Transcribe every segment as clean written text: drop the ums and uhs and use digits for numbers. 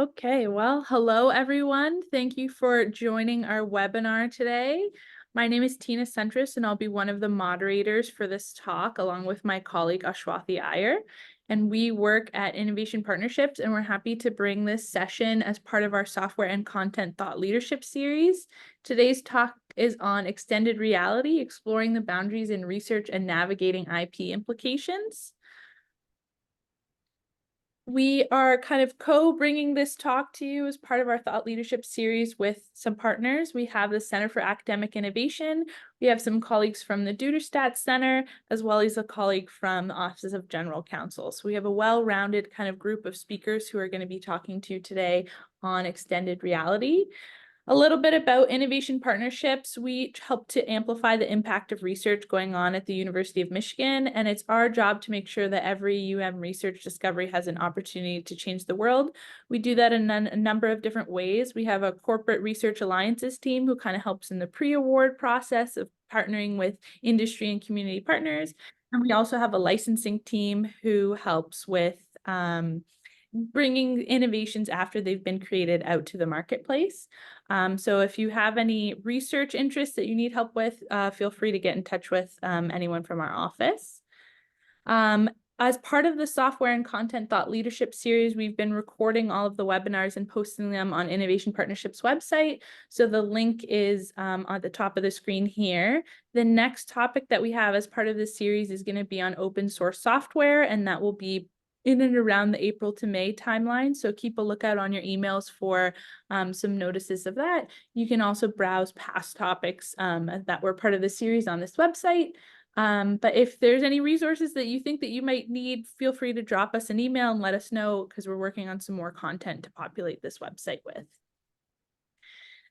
Okay, well, hello everyone. Thank you for joining our webinar today. My name is Tina Centris, and I'll be one of the moderators for this talk, along with my colleague Ashwathi Iyer. And we work at Innovation Partnerships, and we're happy to bring this session as part of our Software and Content Thought Leadership series. Today's talk is on extended reality, exploring the boundaries in research and navigating IP implications. We are kind of co-bringing this talk to you as part of our thought leadership series with some partners. We have the Center for Academic Innovation. We have some colleagues from the Duderstadt Center, as well as a colleague from the Office of General Counsel. So we have a well-rounded kind of group of speakers who are going to be talking to you today on extended reality. A little bit about innovation partnerships. We help to amplify the impact of research going on at the University of Michigan, and it's our job to make sure that every research discovery has an opportunity to change the world. We do that in a number of different ways. We have a corporate research alliances team who kind of helps in the pre-award process of partnering with industry and community partners. And we also have a licensing team who helps with bringing innovations after they've been created out to the marketplace. So if you have any research interests that you need help with, feel free to get in touch with anyone from our office. As part of the Software and Content Thought Leadership series, we've been recording all of the webinars and posting them on Innovation Partnerships website. So the link is on the top of the screen here. The next topic that we have as part of this series is going to be on open source software, and that will be in and around the April to May timeline. So keep a lookout on your emails for some notices of that. You can also browse past topics that were part of the series on this website. But if there's any resources that you think that you might need, feel free to drop us an email and let us know, because we're working on some more content to populate this website with.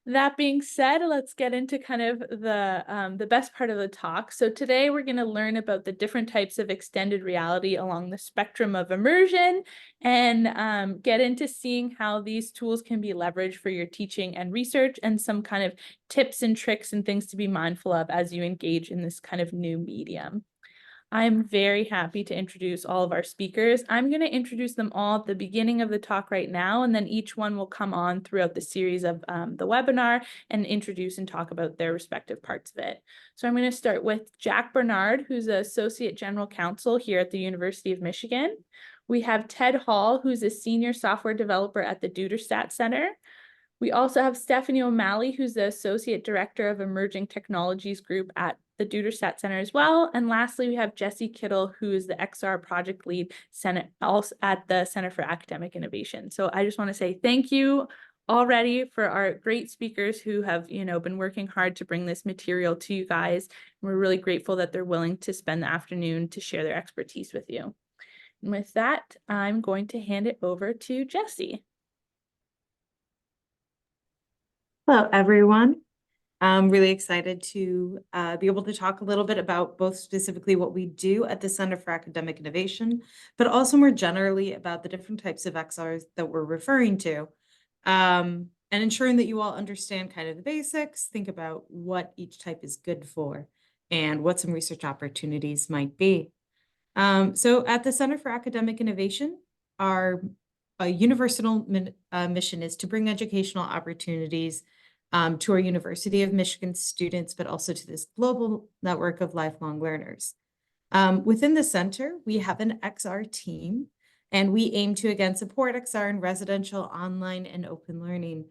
That being said, let's get into kind of the best part of the talk. So today we're going to learn about the different types of extended reality along the spectrum of immersion, and get into seeing how these tools can be leveraged for your teaching and research, and some kind of tips and tricks and things to be mindful of as you engage in this kind of new medium. I'm very happy to introduce all of our speakers. I'm going to introduce them all at the beginning of the talk right now, and then each one will come on throughout the series of the webinar and introduce and talk about their respective parts of it. So I'm going to start with Jack Bernard, who's an Associate General Counsel here at the University of Michigan. We have Ted Hall, who's a Senior Software Developer at the Duderstadt Center. We also have Stephanie O'Malley, who's the Associate Director of Emerging Technologies Group at the Duderstadt Center as well. And lastly, we have Jesse Kittle, who is the XR Project Lead at the Center for Academic Innovation. So I just want to say thank you already for our great speakers who have, been working hard to bring this material to you guys. We're really grateful that they're willing to spend the afternoon to share their expertise with you. And with that, I'm going to hand it over to Jesse. Hello, everyone. I'm really excited to be able to talk a little bit about both specifically what we do at the Center for Academic Innovation, but also more generally about the different types of XRs that we're referring to, and ensuring that you all understand kind of the basics, think about what each type is good for, and what some research opportunities might be. So at the Center for Academic Innovation, our universal mission is to bring educational opportunities to our University of Michigan students, but also to this global network of lifelong learners. Within the center, we have an XR team, and we aim to, again, support XR in residential, online, and open learning.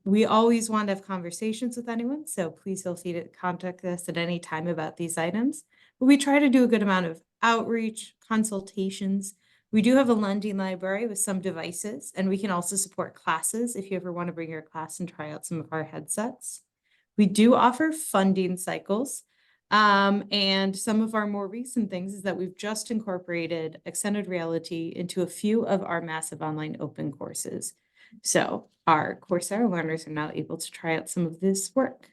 We always want to have conversations with anyone, so please feel free to contact us at any time about these items. But we try to do a good amount of outreach, consultations. We do have a lending library with some devices, and we can also support classes if you ever want to bring your class and try out some of our headsets. We do offer funding cycles, and some of our more recent things is that we've just incorporated extended reality into a few of our massive online open courses. So our Coursera learners are now able to try out some of this work.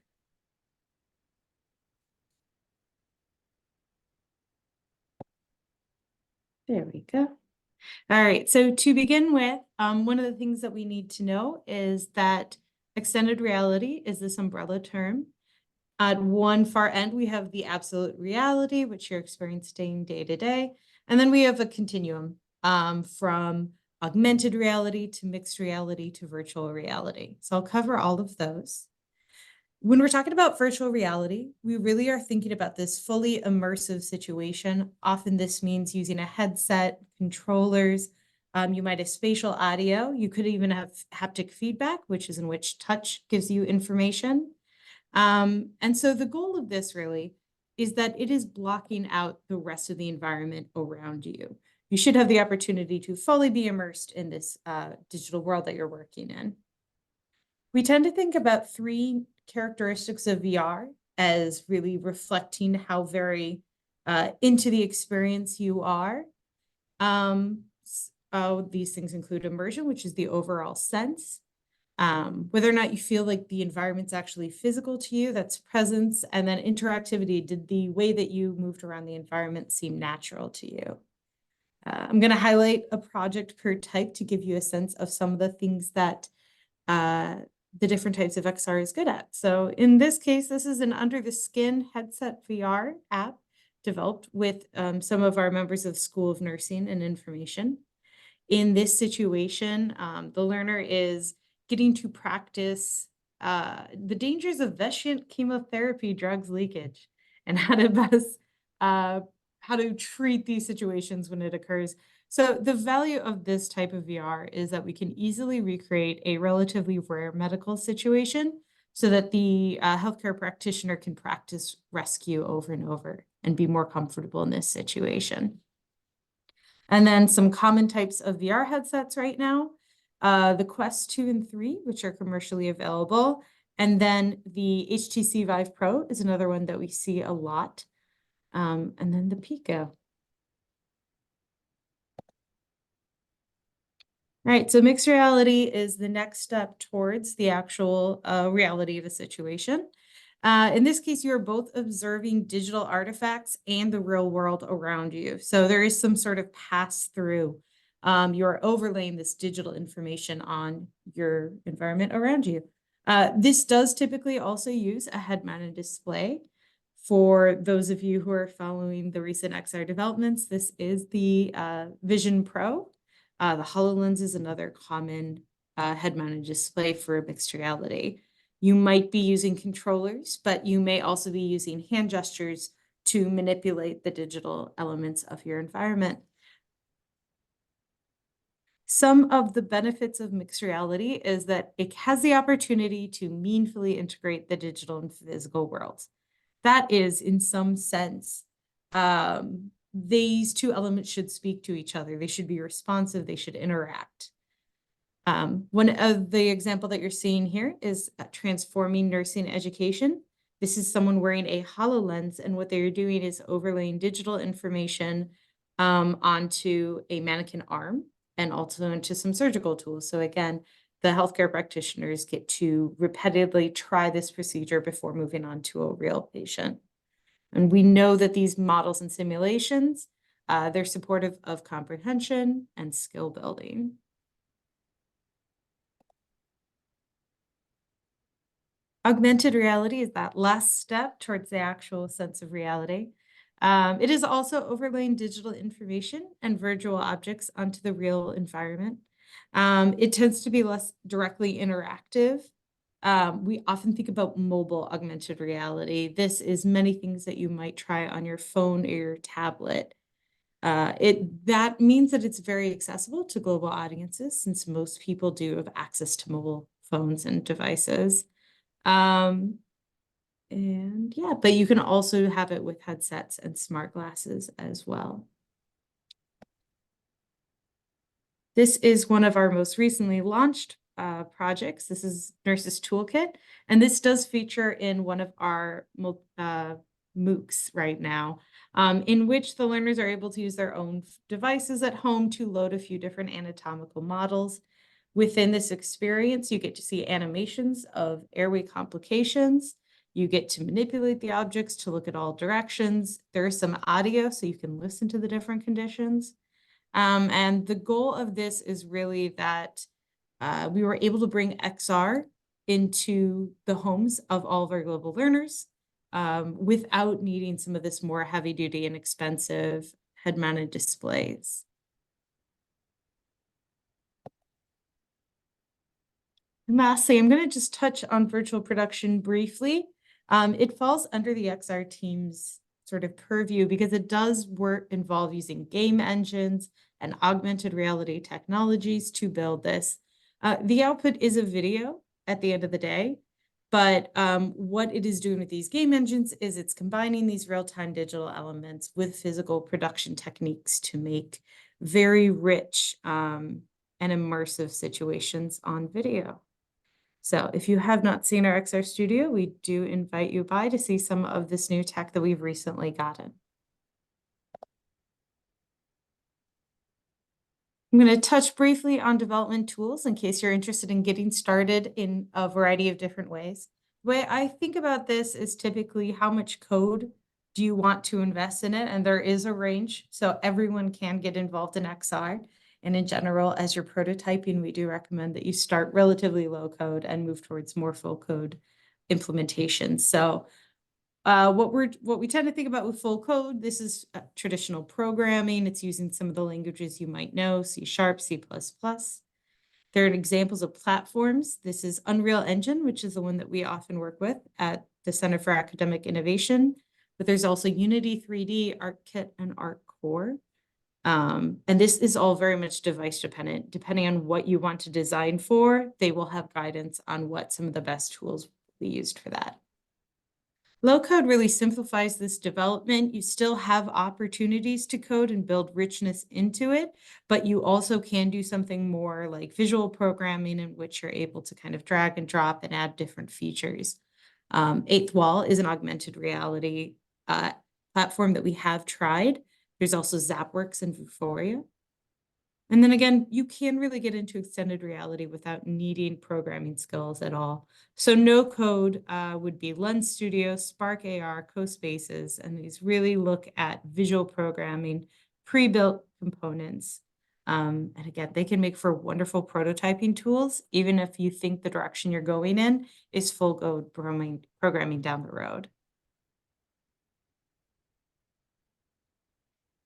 There we go. All right, so to begin with, one of the things that we need to know is that extended reality is this umbrella term. At one far end, we have the absolute reality, which you're experiencing day to day. And then we have a continuum from augmented reality to mixed reality to virtual reality. So I'll cover all of those. When we're talking about virtual reality, we really are thinking about this fully immersive situation. Often this means using a headset, controllers, you might have spatial audio. You could even have haptic feedback, which is in which touch gives you information. And so the goal of this really is that it is blocking out the rest of the environment around you. You should have the opportunity to fully be immersed in this digital world that you're working in. We tend to think about three characteristics of VR as really reflecting how very into the experience you are. These things include immersion, which is the overall sense. Whether or not you feel like the environment's actually physical to you, that's presence, and then interactivity. Did the way that you moved around the environment seem natural to you? I'm going to highlight a project per type to give you a sense of some of the things that the different types of XR is good at. So in this case, this is an under the skin headset VR app developed with some of our members of School of Nursing and Information. In this situation, the learner is getting to practice the dangers of vesiant chemotherapy drugs leakage and how to best how to treat these situations when it occurs. So the value of this type of VR is that we can easily recreate a relatively rare medical situation so that the healthcare practitioner can practice rescue over and over and be more comfortable in this situation. And then some common types of VR headsets right now, the Quest 2 and 3, which are commercially available. And then the HTC Vive Pro is another one that we see a lot. And then the Pico. All right, so mixed reality is the next step towards the actual reality of a situation. In this case, you are both observing digital artifacts and the real world around you. So there is some sort of pass through. You're overlaying this digital information on your environment around you. This does typically also use a head-mounted display. For those of you who are following the recent XR developments, this is the Vision Pro. The HoloLens is another common head-mounted display for mixed reality. You might be using controllers, but you may also be using hand gestures to manipulate the digital elements of your environment. Some of the benefits of mixed reality is that it has the opportunity to meaningfully integrate the digital and physical worlds. That is, in some sense, these two elements should speak to each other. They should be responsive. They should interact. One of the example that you're seeing here is transforming nursing education. This is someone wearing a HoloLens, and what they're doing is overlaying digital information onto a mannequin arm and also into some surgical tools. So again, the healthcare practitioners get to repetitively try this procedure before moving on to a real patient. And we know that these models and simulations, they're supportive of comprehension and skill building. Augmented reality is that last step towards the actual sense of reality. It is also overlaying digital information and virtual objects onto the real environment. It tends to be less directly interactive. We often think about mobile augmented reality. This is many things that you might try on your phone or your tablet. That means that it's very accessible to global audiences since most people do have access to mobile phones and devices. And yeah, but you can also have it with headsets and smart glasses as well. This is one of our most recently launched projects. This is Nurses Toolkit, and this does feature in one of our MOOCs right now, in which the learners are able to use their own devices at home to load a few different anatomical models. Within this experience, you get to see animations of airway complications. You get to manipulate the objects to look at all directions. There is some audio, so you can listen to the different conditions. And the goal of this is really that we were able to bring XR into the homes of all of our global learners without needing some of this more heavy duty and expensive head-mounted displays. And lastly, I'm going to just touch on virtual production briefly. It falls under the XR team's sort of purview because it does involve using game engines and augmented reality technologies to build this. The output is a video at the end of the day, but what it is doing with these game engines is it's combining these real-time digital elements with physical production techniques to make very rich and immersive situations on video. So if you have not seen our XR Studio, we do invite you by to see some of this new tech that we've recently gotten. I'm going to touch briefly on development tools in case you're interested in getting started in a variety of different ways. The way I think about this is typically how much code do you want to invest in it? And there is a range, so everyone can get involved in XR. And in general, as you're prototyping, we do recommend that you start relatively low code and move towards more full code implementation. So what we tend to think about with full code, this is traditional programming. It's using some of the languages you might know, C#, C++. There are examples of platforms. This is Unreal Engine, which is the one that we often work with at the Center for Academic Innovation. But there's also Unity 3D, ArtKit, and ArtCore. And this is all very much device dependent. Depending on what you want to design for, they will have guidance on what some of the best tools will be used for that. Low code really simplifies this development. You still have opportunities to code and build richness into it, but you also can do something more like visual programming in which you're able to kind of drag and drop and add different features. Eighth Wall is an augmented reality platform that we have tried. There's also ZapWorks and Vuforia. And then again, you can really get into extended reality without needing programming skills at all. So no code would be Lens Studio, Spark AR, CoSpaces, and these really look at visual programming, pre-built components. And again, they can make for wonderful prototyping tools, even if you think the direction you're going in is full code programming down the road.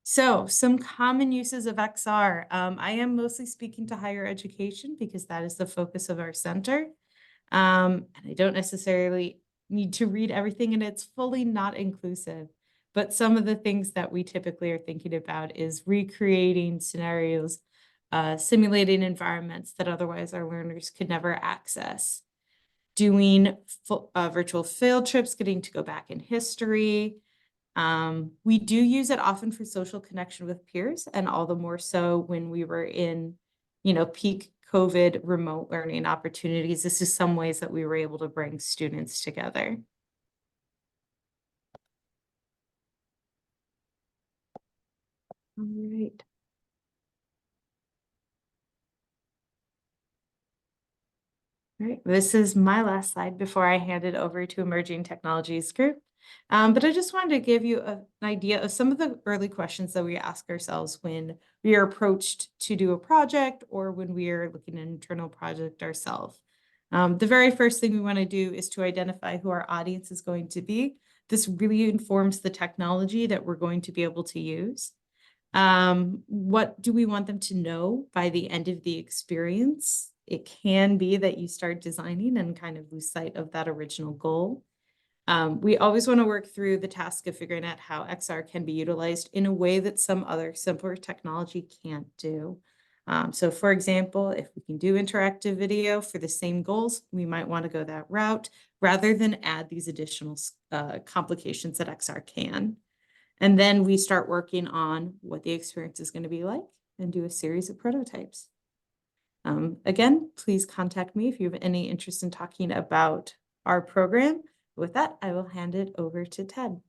So some common uses of XR. I am mostly speaking to higher education because that is the focus of our center. And I don't necessarily need to read everything, and it's fully not inclusive. But some of the things that we typically are thinking about is recreating scenarios, simulating environments that otherwise our learners could never access, doing virtual field trips, getting to go back in history. We do use it often for social connection with peers, and all the more so when we were in, peak COVID remote learning opportunities. This is some ways that we were able to bring students together. All right. All right, this is my last slide before I hand it over to Emerging Technologies Group. But I just wanted to give you an idea of some of the early questions that we ask ourselves when we are approached to do a project or when we are looking at an internal project ourselves. The very first thing we want to do is to identify who our audience is going to be. This really informs the technology that we're going to be able to use. What do we want them to know by the end of the experience? It can be that you start designing and kind of lose sight of that original goal. We always want to work through the task of figuring out how XR can be utilized in a way that some other simpler technology can't do. So for example, if we can do interactive video for the same goals, we might want to go that route rather than add these additional complications that XR can. And then we start working on what the experience is going to be like and do a series of prototypes. Again, please contact me if you have any interest in talking about our program. With that, I will hand it over to Ted.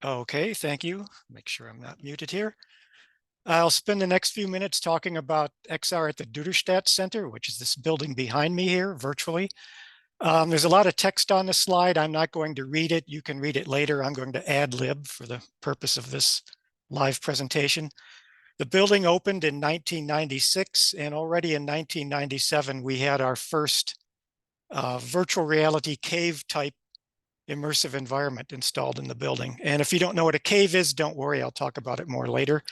Okay, thank you. Make sure I'm not muted here. I'll spend the next few minutes talking about XR at the Duderstadt Center, which is this building behind me here virtually. There's a lot of text on the slide. I'm not going to read it. You can read it later. I'm going to ad lib for the purpose of this live presentation. The building opened in 1996, and already in 1997, we had our first virtual reality cave type immersive environment installed in the building. And if you don't know what a cave is, don't worry, I'll talk about it more later.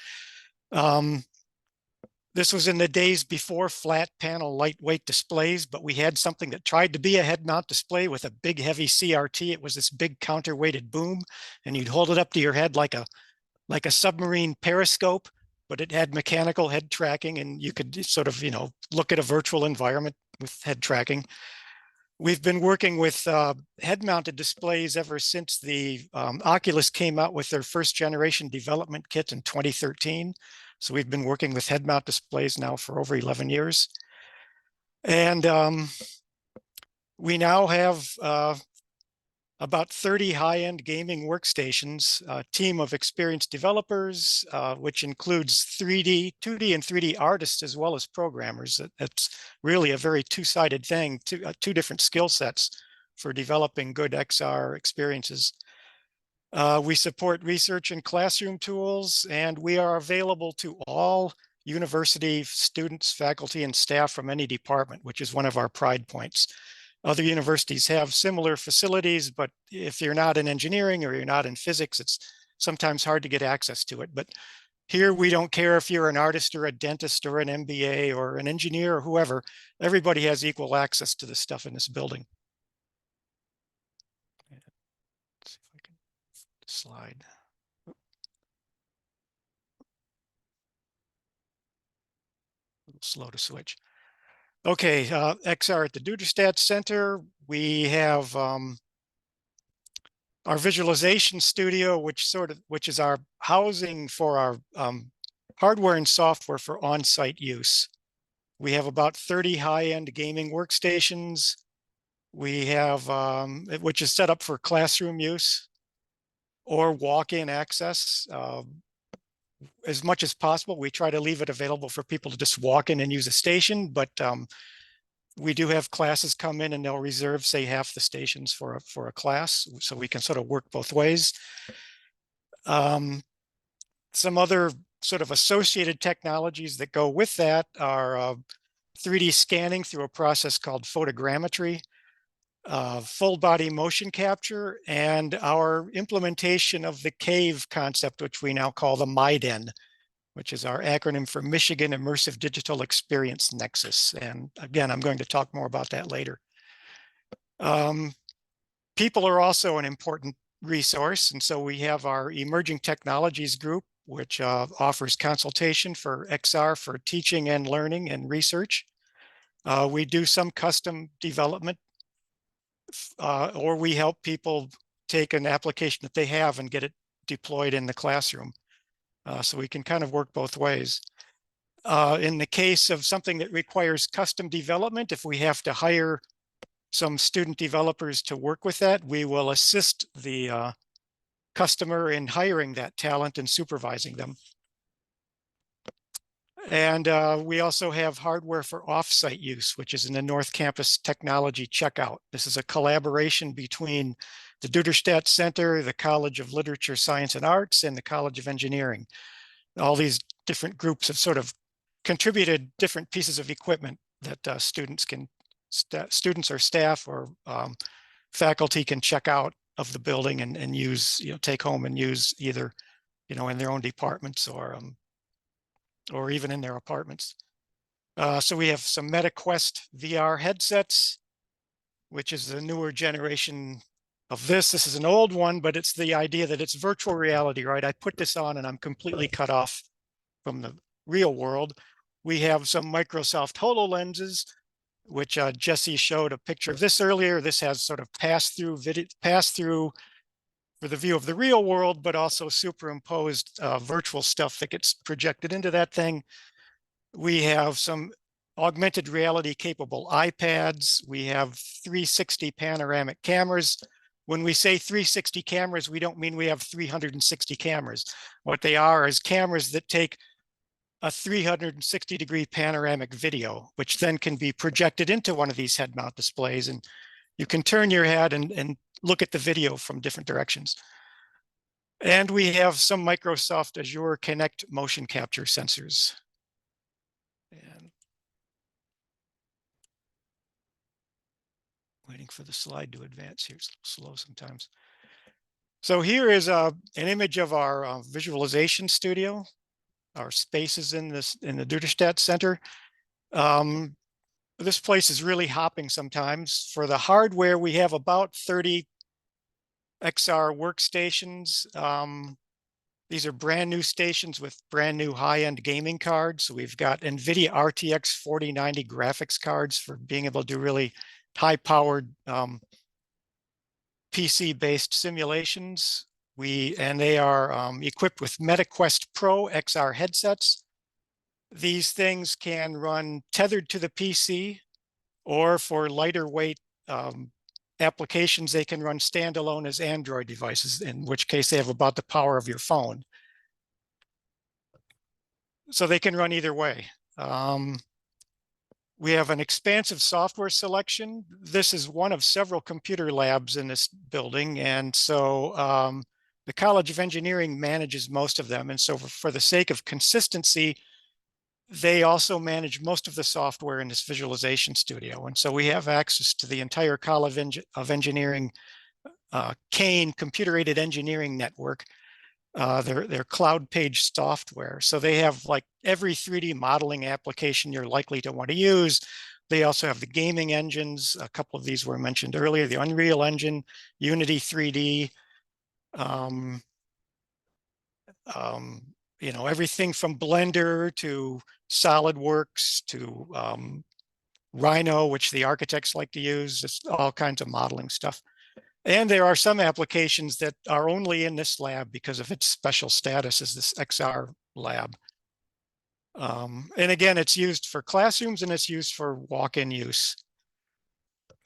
This was in the days before flat panel lightweight displays, but we had something that tried to be a head mount display with a big heavy CRT. It was this big counterweighted boom, and you'd hold it up to your head like a submarine periscope, but it had mechanical head tracking, and you could sort of, look at a virtual environment with head tracking. We've been working with head-mounted displays ever since the Oculus came out with their first generation development kit in 2013. So we've been working with head-mount displays now for over 11 years. And we now have about 30 high-end gaming workstations, a team of experienced developers, which includes 2D and 3D artists, as well as programmers. That's really a very two-sided thing, two different skill sets for developing good XR experiences. We support research and classroom tools, and we are available to all university students, faculty, and staff from any department, which is one of our pride points. Other universities have similar facilities, but if you're not in engineering or you're not in physics, it's sometimes hard to get access to it. But here we don't care if you're an artist or a dentist or an MBA or an engineer or whoever, everybody has equal access to the stuff in this building. Let's see if I can slide. A little slow to switch. Okay, XR at the Duderstadt Center. We have our visualization studio, which is our housing for our hardware and software for on-site use. We have about 30 high-end gaming workstations. We have, which is set up for classroom use or walk-in access. As much as possible, we try to leave it available for people to just walk in and use a station, but we do have classes come in and they'll reserve, say, half the stations for a class, so we can sort of work both ways. Some other sort of associated technologies that go with that are 3D scanning through a process called photogrammetry, full body motion capture, and our implementation of the CAVE concept, which we now call the MIDEN, which is our acronym for Michigan Immersive Digital Experience Nexus. And again, I'm going to talk more about that later. People are also an important resource. And so we have our Emerging Technologies group, which offers consultation for XR for teaching and learning and research. We do some custom development, or we help people take an application that they have and get it deployed in the classroom. So we can kind of work both ways. In the case of something that requires custom development, if we have to hire some student developers to work with that, we will assist the customer in hiring that talent and supervising them. And we also have hardware for off-site use, which is in the North Campus Technology Checkout. This is a collaboration between the Duderstadt Center, the College of Literature, Science and Arts, and the College of Engineering. All these different groups have sort of contributed different pieces of equipment that students or staff or faculty can check out of the building and use, take home and use either, in their own departments or even in their apartments. So we have some MetaQuest VR headsets, which is the newer generation of this. This is an old one, but it's the idea that it's virtual reality, right? I put this on and I'm completely cut off from the real world. We have some Microsoft HoloLenses, which Jesse showed a picture of this earlier. This has sort of pass-through for the view of the real world, but also superimposed virtual stuff that gets projected into that thing. We have some augmented reality capable iPads. We have 360 panoramic cameras. When we say 360 cameras, we don't mean we have 360 cameras. What they are is cameras that take a 360-degree panoramic video, which then can be projected into one of these head mount displays. And you can turn your head and look at the video from different directions. And we have some Microsoft Azure Connect motion capture sensors. And Waiting for the slide to advance here. It's a little slow sometimes. So here is an image of our visualization studio. Our spaces in the Duderstadt Center. This place is really hopping sometimes. For the hardware, we have about 30 XR workstations. These are brand new stations with brand new high-end gaming cards. So we've got NVIDIA RTX 4090 graphics cards for being able to do really high-powered PC-based simulations. They are equipped with MetaQuest Pro XR headsets. These things can run tethered to the PC, or for lighter weight applications, they can run standalone as Android devices, in which case they have about the power of your phone. So they can run either way. We have an expansive software selection. This is one of several computer labs in this building. And so the College of Engineering manages most of them. And so for the sake of consistency, they also manage most of the software in this visualization studio. And so we have access to the entire College of Engineering CANE, computer-aided engineering network, their cloud page software. So they have like every 3D modeling application you're likely to want to use. They also have the gaming engines. A couple of these were mentioned earlier, the Unreal Engine, Unity 3D, you know, everything from Blender to SolidWorks to Rhino, which the architects like to use, just all kinds of modeling stuff. And there are some applications that are only in this lab because of its special status as this XR lab. And again, it's used for classrooms and it's used for walk-in use.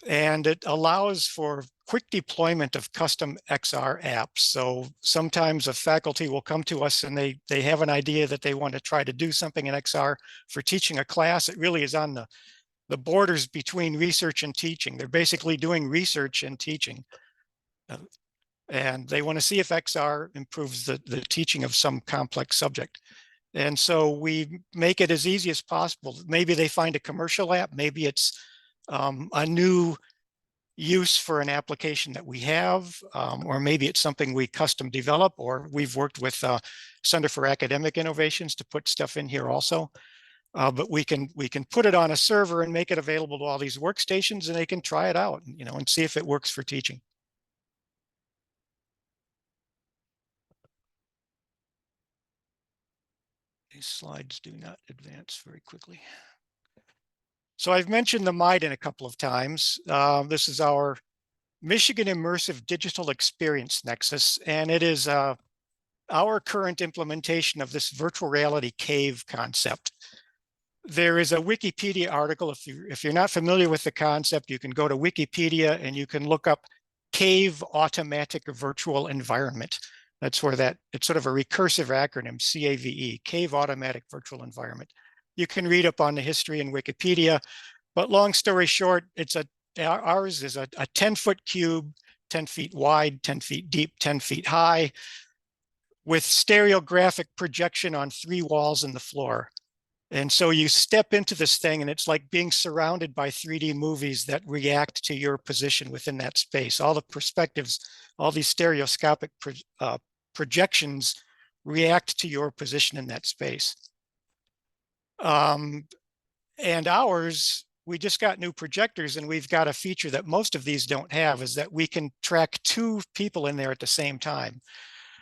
And it allows for quick deployment of custom XR apps. So sometimes a faculty will come to us and they have an idea that they want to try to do something in XR for teaching a class. It really is on the borders between research and teaching. They're basically doing research and teaching. And they want to see if XR improves the teaching of some complex subject. And so we make it as easy as possible. Maybe they find a commercial app, maybe it's a new use for an application that we have, or maybe it's something we custom develop, or we've worked with Center for Academic Innovations to put stuff in here also. But we can put it on a server and make it available to all these workstations, and they can try it out, you know, and see if it works for teaching. These slides do not advance very quickly. So I've mentioned the MIDEN a couple of times. This is our Michigan Immersive Digital Experience Nexus, and it is our current implementation of this virtual reality cave concept. There is a Wikipedia article. If you're not familiar with the concept, you can go to Wikipedia and you can look up Cave Automatic Virtual Environment. That's where it's sort of a recursive acronym, CAVE, Cave Automatic Virtual Environment. You can read up on the history in Wikipedia, but long story short, ours is a 10-foot cube, 10 feet wide, 10 feet deep, 10 feet high, with stereographic projection on 3 walls in the floor. And so you step into this thing and it's like being surrounded by 3D movies that react to your position within that space. All the perspectives, all these stereoscopic projections react to your position in that space. And ours, we just got new projectors, and we've got a feature that most of these don't have, is that we can track 2 people in there at the same time.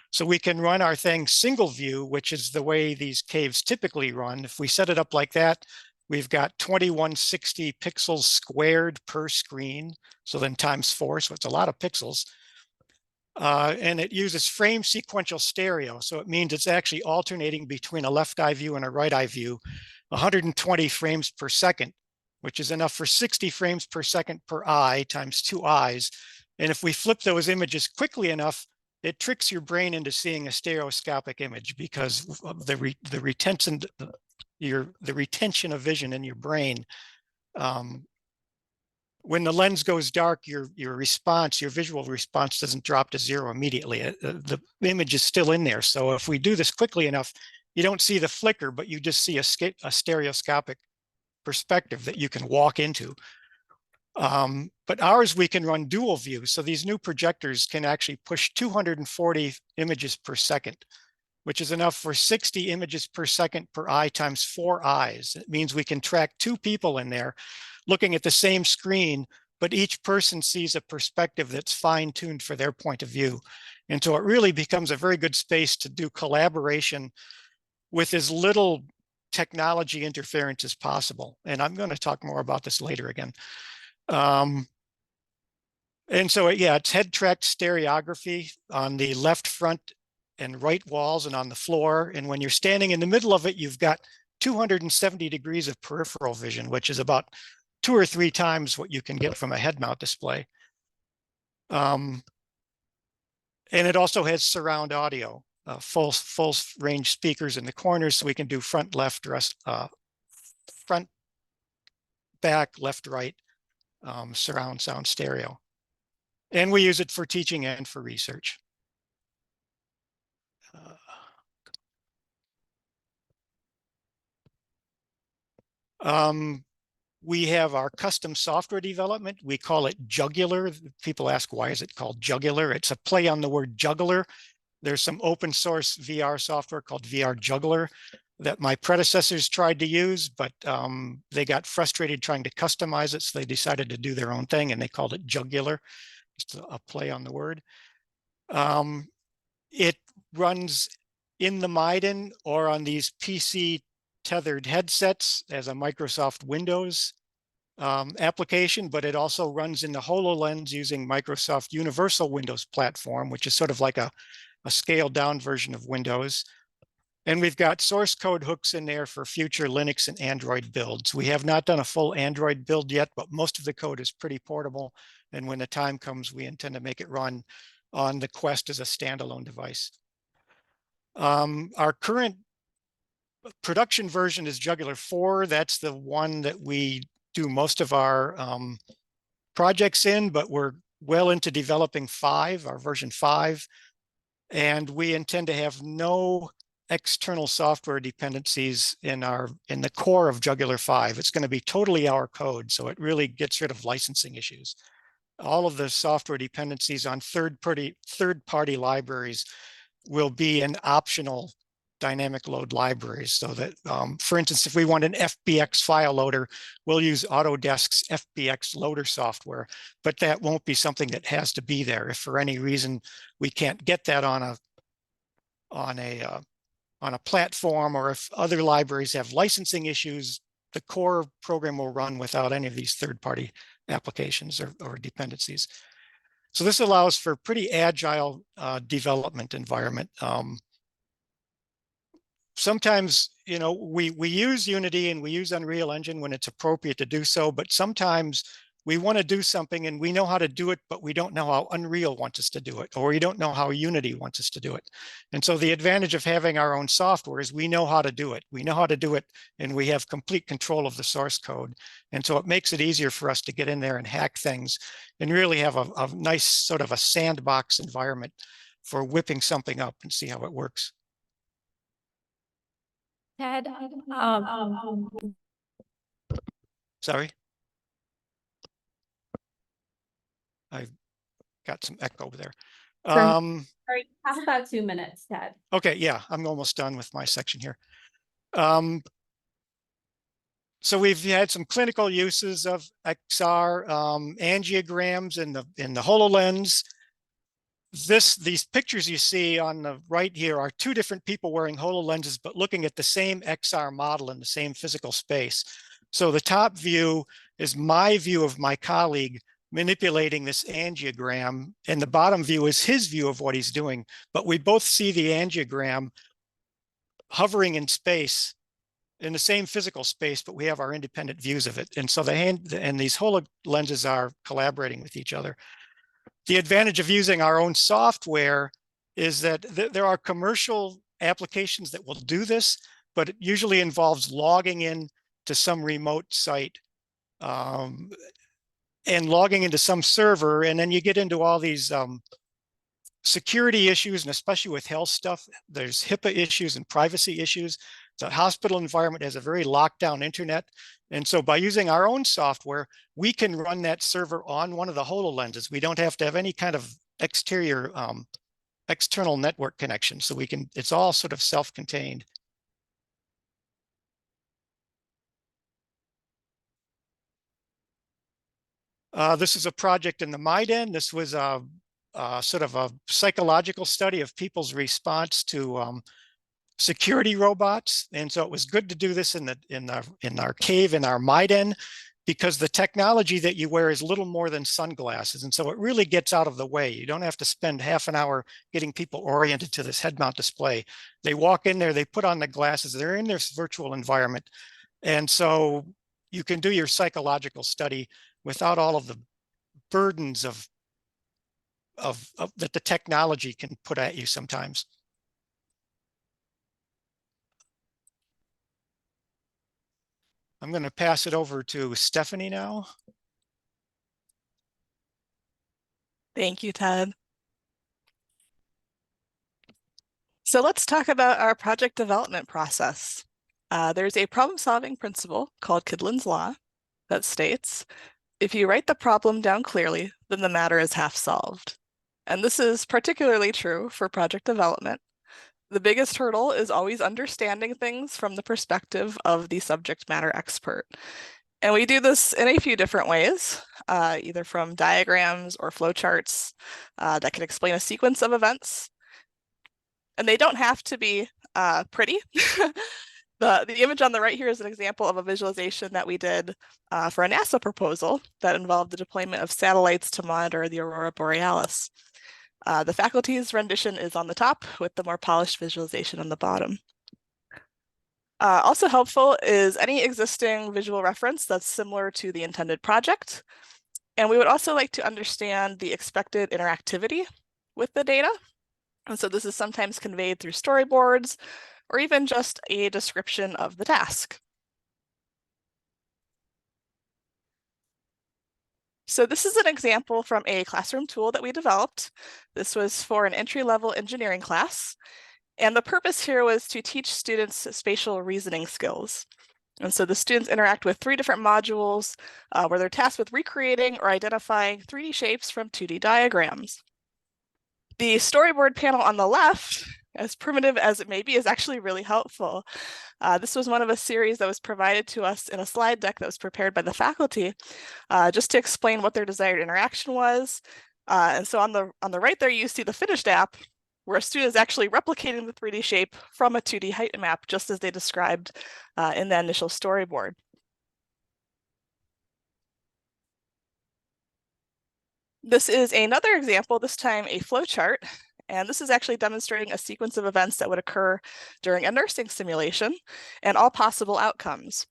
So we can run our thing single view, which is the way these caves typically run. If we set it up like that, we've got 2160 pixels squared per screen. So then times 4, so it's a lot of pixels. And it uses frame sequential stereo. So it means it's actually alternating between a left eye view and a right eye view, 120 frames per second, which is enough for 60 frames per second per eye times 2 eyes. And if we flip those images quickly enough, it tricks your brain into seeing a stereoscopic image, because of the retention of vision in your brain. When the lens goes dark, your visual response doesn't drop to 0 immediately. The image is still in there. So if we do this quickly enough, you don't see the flicker, but you just see a stereoscopic perspective that you can walk into. But ours, we can run dual view. So these new projectors can actually push 240 images per second, which is enough for 60 images per second per eye times 4 eyes. It means we can track 2 people in there looking at the same screen, but each person sees a perspective that's fine-tuned for their point of view. And so it really becomes a very good space to do collaboration with as little technology interference as possible. And I'm going to talk more about this later again. And so, yeah, it's head tracked stereography on the left front and right walls and on the floor. And when you're standing in the middle of it, you've got 270 degrees of peripheral vision, which is about 2 or 3 times what you can get from a head mount display. And it also has surround audio, full range speakers in the corners, so we can do front, left, front, back, left, right, surround sound stereo. And we use it for teaching and for research. We have our custom software development. We call it Jugular. People ask, why is it called Jugular? It's a play on the word juggler. There's some open source VR software called VR Juggler that my predecessors tried to use, but they got frustrated trying to customize it, so they decided to do their own thing, and they called it Jugular, just a play on the word. It runs in the Maiden or on these PC tethered headsets as a Microsoft Windows application, but it also runs in the HoloLens using Microsoft Universal Windows platform, which is sort of like a scaled down version of Windows. And we've got source code hooks in there for future Linux and Android builds. We have not done a full Android build yet, but most of the code is pretty portable. And when the time comes, we intend to make it run on the Quest as a standalone device. Our current production version is Jugular 4. That's the one that we do most of our projects in, but we're well into developing 5, our version 5. And we intend to have no external software dependencies in the core of Jugular 5. It's going to be totally our code, so it really gets rid of licensing issues. All of the software dependencies on third-party libraries will be an optional dynamic load libraries, so that, for instance, if we want an FBX file loader, we'll use Autodesk's FBX loader software, but that won't be something that has to be there. If for any reason we can't get that on a platform, or if other libraries have licensing issues, the core program will run without any of these third-party applications or dependencies. So this allows for pretty agile development environment. Sometimes, you know, we use Unity and we use Unreal Engine when it's appropriate to do so, but sometimes we want to do something and we know how to do it, but we don't know how Unreal wants us to do it, or we don't know how Unity wants us to do it. And so the advantage of having our own software is we know how to do it. We know how to do it, and we have complete control of the source code. And so it makes it easier for us to get in there and hack things and really have a nice sort of a sandbox environment for whipping something up and see how it works. Ted, Sorry. I've got some echo over there. Sorry, have about 2 minutes, Ted. Okay, yeah, I'm almost done with my section here. So we've had some clinical uses of XR, angiograms in the HoloLens. These pictures you see on the right here are 2 different people wearing HoloLenses, but looking at the same XR model in the same physical space. So the top view is my view of my colleague manipulating this angiogram, and the bottom view is his view of what he's doing. But we both see the angiogram hovering in space, in the same physical space, but we have our independent views of it. And so these HoloLenses are collaborating with each other. The advantage of using our own software is that there are commercial applications that will do this, but it usually involves logging in to some remote site and logging into some server. And then you get into all these security issues, and especially with health stuff, there's HIPAA issues and privacy issues. The hospital environment has a very locked down internet. And so by using our own software, we can run that server on one of the HoloLenses. We don't have to have any kind of exterior external network connection. So we can, it's all sort of self-contained. This is a project in the MIDEN. This was a sort of a psychological study of people's response to security robots. And so it was good to do this in our cave, in our MIDEN, because the technology that you wear is little more than sunglasses. And so it really gets out of the way. You don't have to spend half an hour getting people oriented to this head mount display. They walk in there, they put on the glasses, they're in this virtual environment. And so you can do your psychological study without all of the burdens of that the technology can put at you sometimes. I'm going to pass it over to Stephanie now. Thank you, Ted. So let's talk about our project development process. There's a problem-solving principle called Kydland's Law that states, if you write the problem down clearly, then the matter is half solved. And this is particularly true for project development. The biggest hurdle is always understanding things from the perspective of the subject matter expert. And we do this in a few different ways, either from diagrams or flowcharts that can explain a sequence of events. And they don't have to be pretty. The image on the right here is an example of a visualization that we did for a NASA proposal that involved the deployment of satellites to monitor the aurora borealis. The faculty's rendition is on the top with the more polished visualization on the bottom. Also helpful is any existing visual reference that's similar to the intended project. And we would also like to understand the expected interactivity with the data. And so this is sometimes conveyed through storyboards or even just a description of the task. So this is an example from a classroom tool that we developed. This was for an entry-level engineering class. And the purpose here was to teach students spatial reasoning skills. And so the students interact with 3 different modules where they're tasked with recreating or identifying 3D shapes from 2D diagrams. The storyboard panel on the left, as primitive as it may be, is actually really helpful. This was one of a series that was provided to us in a slide deck that was prepared by the faculty, just to explain what their desired interaction was. And so on the right there, you see the finished app, where a student is actually replicating the 3D shape from a 2D height map, just as they described in the initial storyboard. This is another example, this time a flowchart, and this is actually demonstrating a sequence of events that would occur during a nursing simulation and all possible outcomes.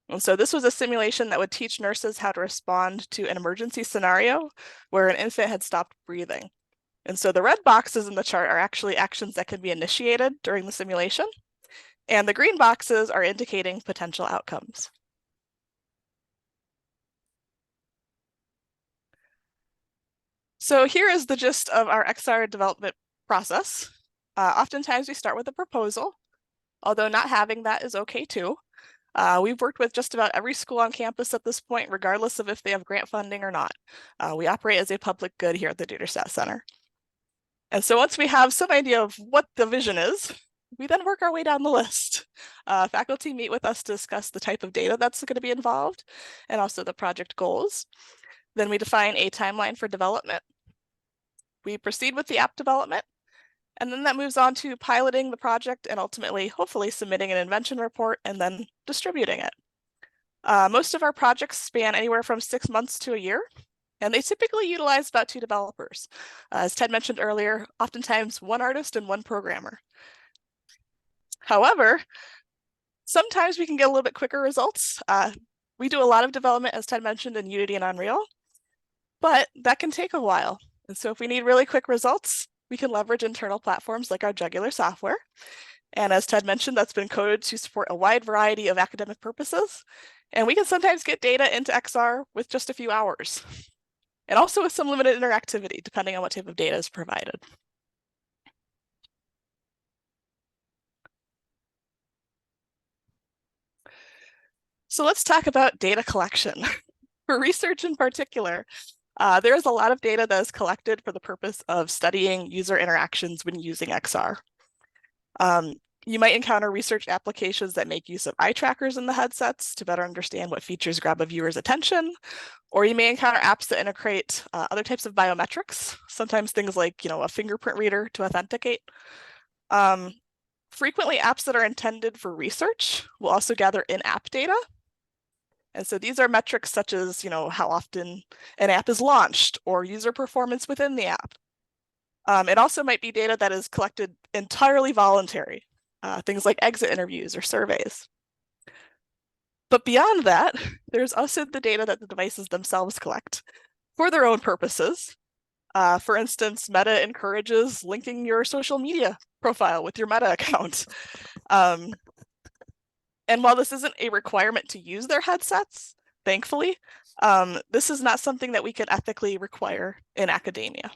And so this was a simulation that would teach nurses how to respond to an emergency scenario where an infant had stopped breathing. And so the red boxes in the chart are actually actions that can be initiated during the simulation, and the green boxes are indicating potential outcomes. So here is the gist of our XR development process. Oftentimes we start with a proposal, although not having that is okay too. We've worked with just about every school on campus at this point, regardless of if they have grant funding or not. We operate as a public good here at the Duderstadt Center. And so once we have some idea of what the vision is, we then work our way down the list. Faculty meet with us to discuss the type of data that's going to be involved and also the project goals. Then we define a timeline for development. We proceed with the app development, and then that moves on to piloting the project and ultimately, hopefully, submitting an invention report and then distributing it. Most of our projects span anywhere from 6 months to a year, and they typically utilize about 2 developers. As Ted mentioned earlier, oftentimes 1 artist and 1 programmer. However, sometimes we can get a little bit quicker results. We do a lot of development, as Ted mentioned, in Unity and Unreal, but that can take a while. And so if we need really quick results, we can leverage internal platforms like our Jugular software. And as Ted mentioned, that's been coded to support a wide variety of academic purposes. And we can sometimes get data into XR with just a few hours. And also with some limited interactivity, depending on what type of data is provided. So let's talk about data collection. For research in particular, there is a lot of data that is collected for the purpose of studying user interactions when using XR. You might encounter research applications that make use of eye trackers in the headsets to better understand what features grab a viewer's attention, or you may encounter apps that integrate other types of biometrics, sometimes things like a fingerprint reader to authenticate. Frequently, apps that are intended for research will also gather in-app data. And so these are metrics such as, how often an app is launched or user performance within the app. It also might be data that is collected entirely voluntary, things like exit interviews or surveys. But beyond that, there's also the data that the devices themselves collect for their own purposes. For instance, Meta encourages linking your social media profile with your Meta account. And while this isn't a requirement to use their headsets, thankfully, this is not something that we can ethically require in academia.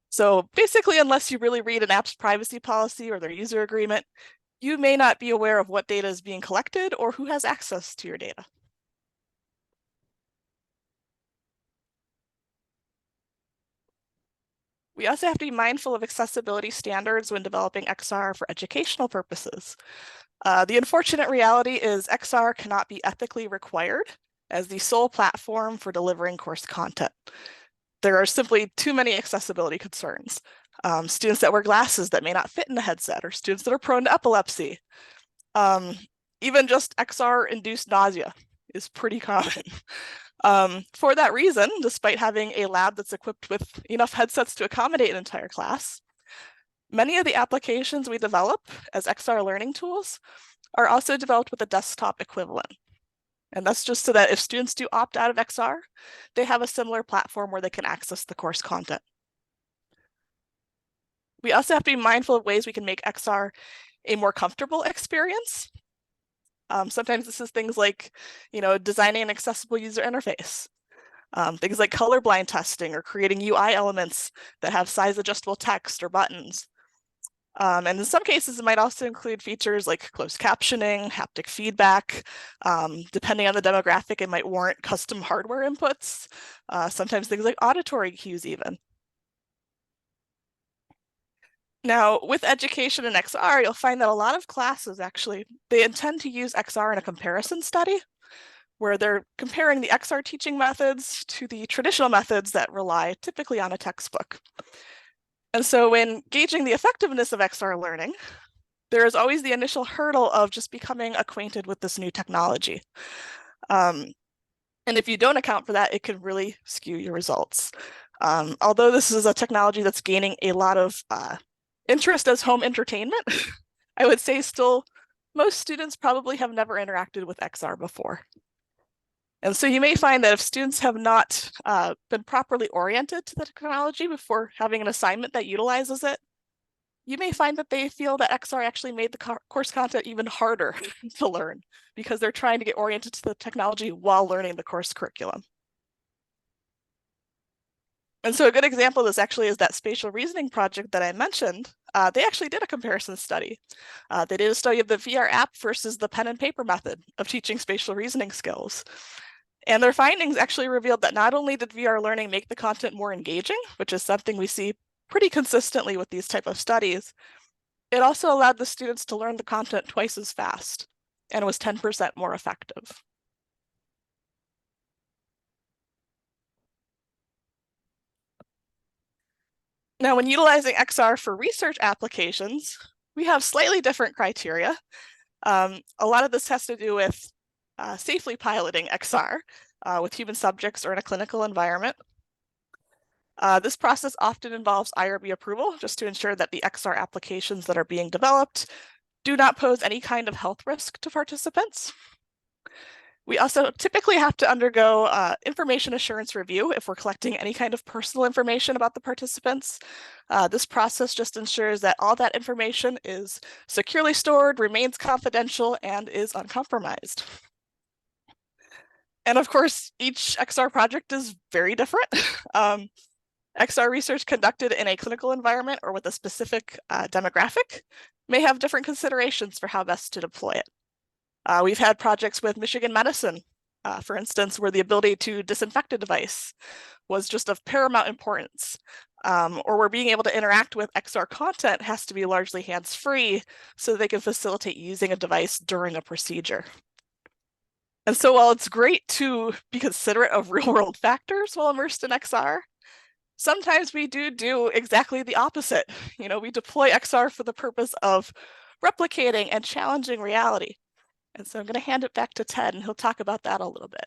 So basically, unless you really read an app's privacy policy or their user agreement, you may not be aware of what data is being collected or who has access to your data. We also have to be mindful of accessibility standards when developing XR for educational purposes. The unfortunate reality is XR cannot be ethically required as the sole platform for delivering course content. There are simply too many accessibility concerns. Students that wear glasses that may not fit in the headset, or students that are prone to epilepsy. Even just XR-induced nausea is pretty common. For that reason, despite having a lab that's equipped with enough headsets to accommodate an entire class, many of the applications we develop as XR learning tools are also developed with a desktop equivalent. And that's just so that if students do opt out of XR, they have a similar platform where they can access the course content. We also have to be mindful of ways we can make XR a more comfortable experience. Sometimes this is things like, designing an accessible user interface. Things like colorblind testing or creating UI elements that have size adjustable text or buttons. And in some cases, it might also include features like closed captioning, haptic feedback. Depending on the demographic, it might warrant custom hardware inputs, sometimes things like auditory cues even. Now, with education in XR, you'll find that a lot of classes actually, they intend to use XR in a comparison study, where they're comparing the XR teaching methods to the traditional methods that rely typically on a textbook. And so when gauging the effectiveness of XR learning, there is always the initial hurdle of just becoming acquainted with this new technology. And if you don't account for that, it can really skew your results. Although this is a technology that's gaining a lot of interest as home entertainment, I would say still most students probably have never interacted with XR before. And so you may find that if students have not been properly oriented to the technology before having an assignment that utilizes it, you may find that they feel that XR actually made the course content even harder to learn because they're trying to get oriented to the technology while learning the course curriculum. And so a good example of this actually is that spatial reasoning project that I mentioned. They actually did a comparison study. They did a study of the VR app versus the pen and paper method of teaching spatial reasoning skills. And their findings actually revealed that not only did VR learning make the content more engaging, which is something we see pretty consistently with these type of studies, it also allowed the students to learn the content twice as fast and was 10% more effective. Now, when utilizing XR for research applications, we have slightly different criteria. A lot of this has to do with safely piloting XR with human subjects or in a clinical environment. This process often involves IRB approval just to ensure that the XR applications that are being developed do not pose any kind of health risk to participants. We also typically have to undergo information assurance review if we're collecting any kind of personal information about the participants. This process just ensures that all that information is securely stored, remains confidential, and is uncompromised. And of course, each XR project is very different. XR research conducted in a clinical environment or with a specific demographic may have different considerations for how best to deploy it. We've had projects with Michigan Medicine, for instance, where the ability to disinfect a device was just of paramount importance, or where being able to interact with XR content has to be largely hands-free so they can facilitate using a device during a procedure. And so while it's great to be considerate of real-world factors while immersed in XR, sometimes we do exactly the opposite. You know, we deploy XR for the purpose of replicating and challenging reality. And so I'm going to hand it back to Ted, and he'll talk about that a little bit.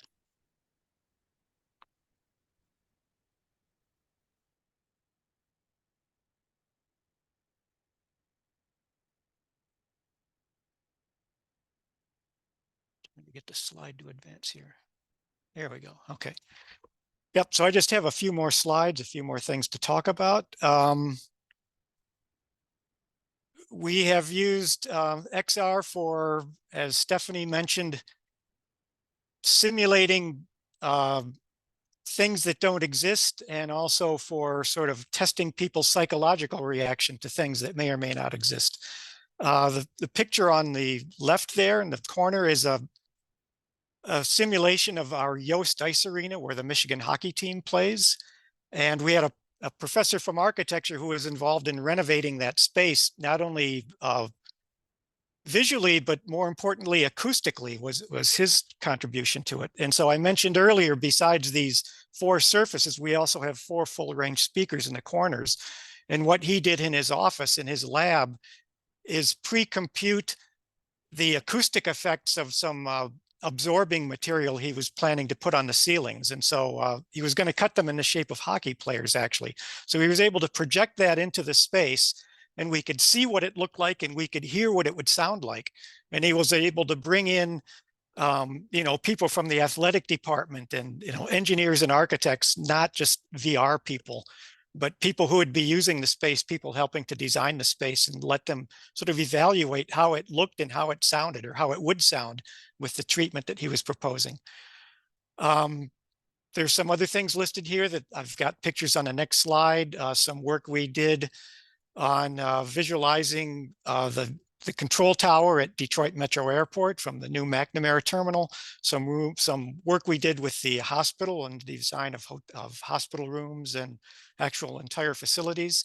Let me get the slide to advance here. There we go. Okay. Yep. So I just have a few more slides, a few more things to talk about. We have used XR for, as Stephanie mentioned, simulating things that don't exist, and also for sort of testing people's psychological reaction to things that may or may not exist. The picture on the left there in the corner is a simulation of our Yost Ice Arena where the Michigan hockey team plays. And we had a professor from architecture who was involved in renovating that space, not only visually, but more importantly, acoustically was his contribution to it. And so I mentioned earlier, besides these 4 surfaces, we also have 4 full range speakers in the corners. And what he did in his office, in his lab, is pre-compute the acoustic effects of some absorbing material he was planning to put on the ceilings. And so he was going to cut them in the shape of hockey players, actually. So he was able to project that into the space, and we could see what it looked like, and we could hear what it would sound like. And he was able to bring in, you know, people from the athletic department and, you know, engineers and architects, not just VR people, but people who would be using the space, people helping to design the space, and let them sort of evaluate how it looked and how it sounded, or how it would sound with the treatment that he was proposing. There's some other things listed here that I've got pictures on the next slide. Some work we did on visualizing the control tower at Detroit Metro Airport from the new McNamara terminal. Some work we did with the hospital and the design of hospital rooms and actual entire facilities.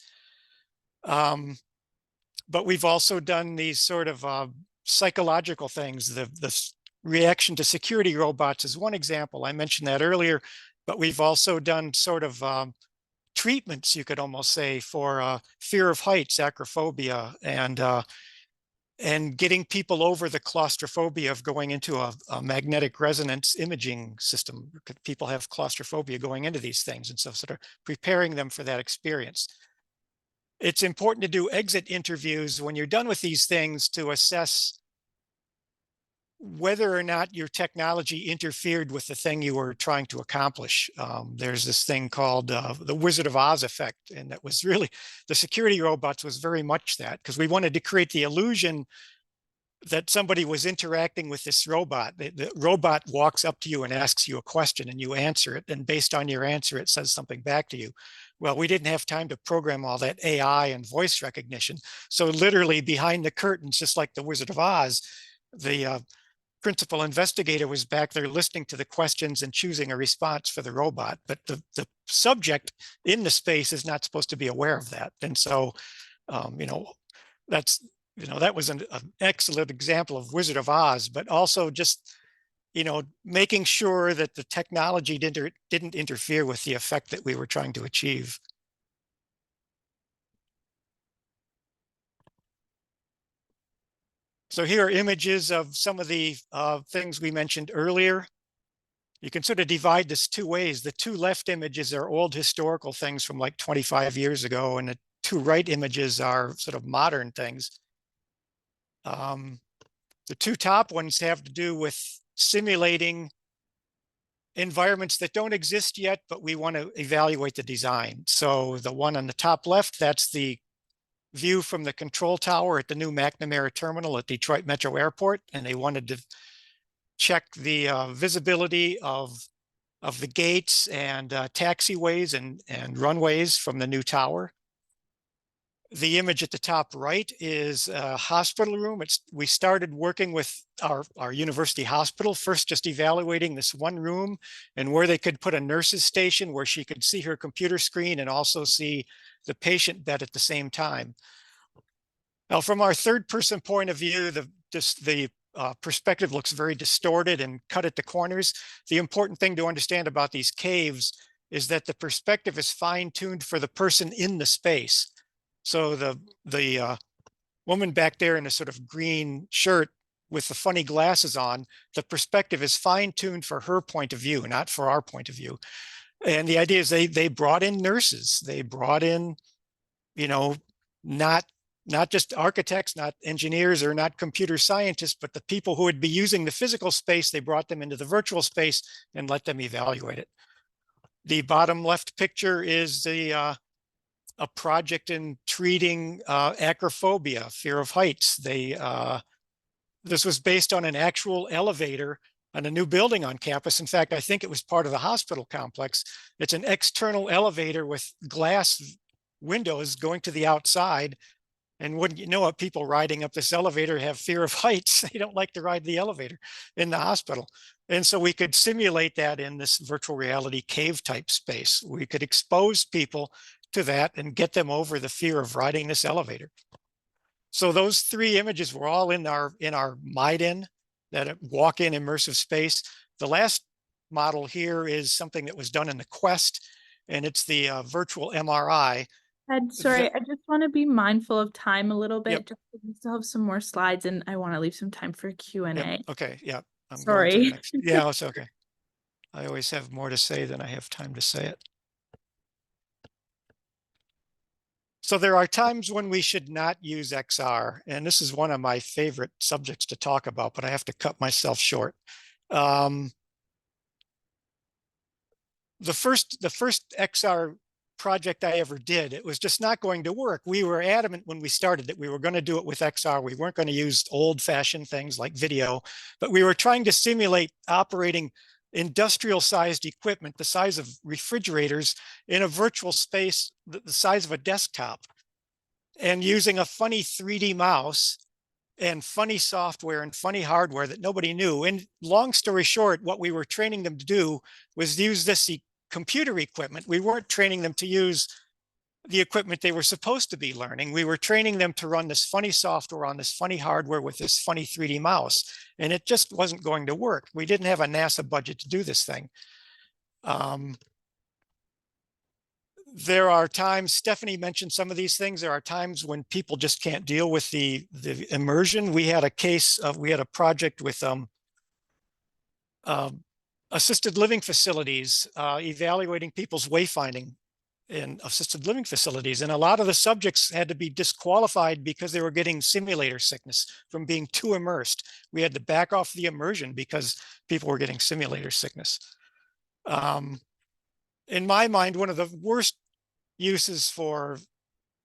But we've also done these sort of psychological things. The reaction to security robots is one example. I mentioned that earlier, but we've also done sort of treatments, you could almost say, for fear of heights, acrophobia, and getting people over the claustrophobia of going into a magnetic resonance imaging system. People have claustrophobia going into these things, and so sort of preparing them for that experience. It's important to do exit interviews when you're done with these things to assess whether or not your technology interfered with the thing you were trying to accomplish. There's this thing called the Wizard of Oz effect, and that was really, the security robots was very much that, because we wanted to create the illusion that somebody was interacting with this robot. The robot walks up to you and asks you a question, and you answer it, and based on your answer, it says something back to you. Well, we didn't have time to program all that AI and voice recognition. So literally behind the curtains, just like the Wizard of Oz, the principal investigator was back there listening to the questions and choosing a response for the robot. But the subject in the space is not supposed to be aware of that. And so, you know, that was an excellent example of Wizard of Oz, but also just, you know, making sure that the technology didn't interfere with the effect that we were trying to achieve. So here are images of some of the things we mentioned earlier. You can sort of divide this 2 ways. The 2 left images are old historical things from like 25 years ago, and the 2 right images are sort of modern things. The 2 top ones have to do with simulating environments that don't exist yet, but we want to evaluate the design. So the one on the top left, that's the view from the control tower at the new McNamara terminal at Detroit Metro Airport, and they wanted to check the visibility of the gates and taxiways and runways from the new tower. The image at the top right is a hospital room. We started working with our university hospital, first just evaluating this one room and where they could put a nurse's station where she could see her computer screen and also see the patient bed at the same time. Now, from our third person point of view, the perspective looks very distorted and cut at the corners. The important thing to understand about these caves is that the perspective is fine-tuned for the person in the space. So the woman back there in a sort of green shirt with the funny glasses on, the perspective is fine-tuned for her point of view, not for our point of view. And the idea is they brought in nurses. They brought in, you know, not just architects, not engineers, or not computer scientists, but the people who would be using the physical space. They brought them into the virtual space and let them evaluate it. The bottom left picture is a project in treating acrophobia, fear of heights. This was based on an actual elevator on a new building on campus. In fact, I think it was part of the hospital complex. It's an external elevator with glass windows going to the outside. And wouldn't you know it, people riding up this elevator have fear of heights. They don't like to ride the elevator in the hospital. And so we could simulate that in this virtual reality cave type space. We could expose people to that and get them over the fear of riding this elevator. So those three images were all in our MIDIN, that walk-in immersive space. The last model here is something that was done in the Quest, and it's the virtual MRI. Ed, sorry, I just want to be mindful of time a little bit. Just because we still have some more slides, and I want to leave some time for Q&A. Yep. Okay, yeah. I'm Sorry. going to the next. Yeah, it's okay. I always have more to say than I have time to say it. So there are times when we should not use XR, and this is one of my favorite subjects to talk about, but I have to cut myself short. The first XR project I ever did, it was just not going to work. We were adamant when we started that we were going to do it with XR. We weren't going to use old-fashioned things like video, but we were trying to simulate operating industrial-sized equipment, the size of refrigerators, in a virtual space the size of a desktop, and using a funny 3D mouse and funny software and funny hardware that nobody knew. And long story short, what we were training them to do was use this computer equipment. We weren't training them to use the equipment they were supposed to be learning. We were training them to run this funny software on this funny hardware with this funny 3D mouse. And it just wasn't going to work. We didn't have a NASA budget to do this thing. There are times, Stephanie mentioned some of these things. There are times when people just can't deal with the immersion. We had a case of, we had a project with assisted living facilities, evaluating people's wayfinding in assisted living facilities. And a lot of the subjects had to be disqualified because they were getting simulator sickness from being too immersed. We had to back off the immersion because people were getting simulator sickness. In my mind, one of the worst uses for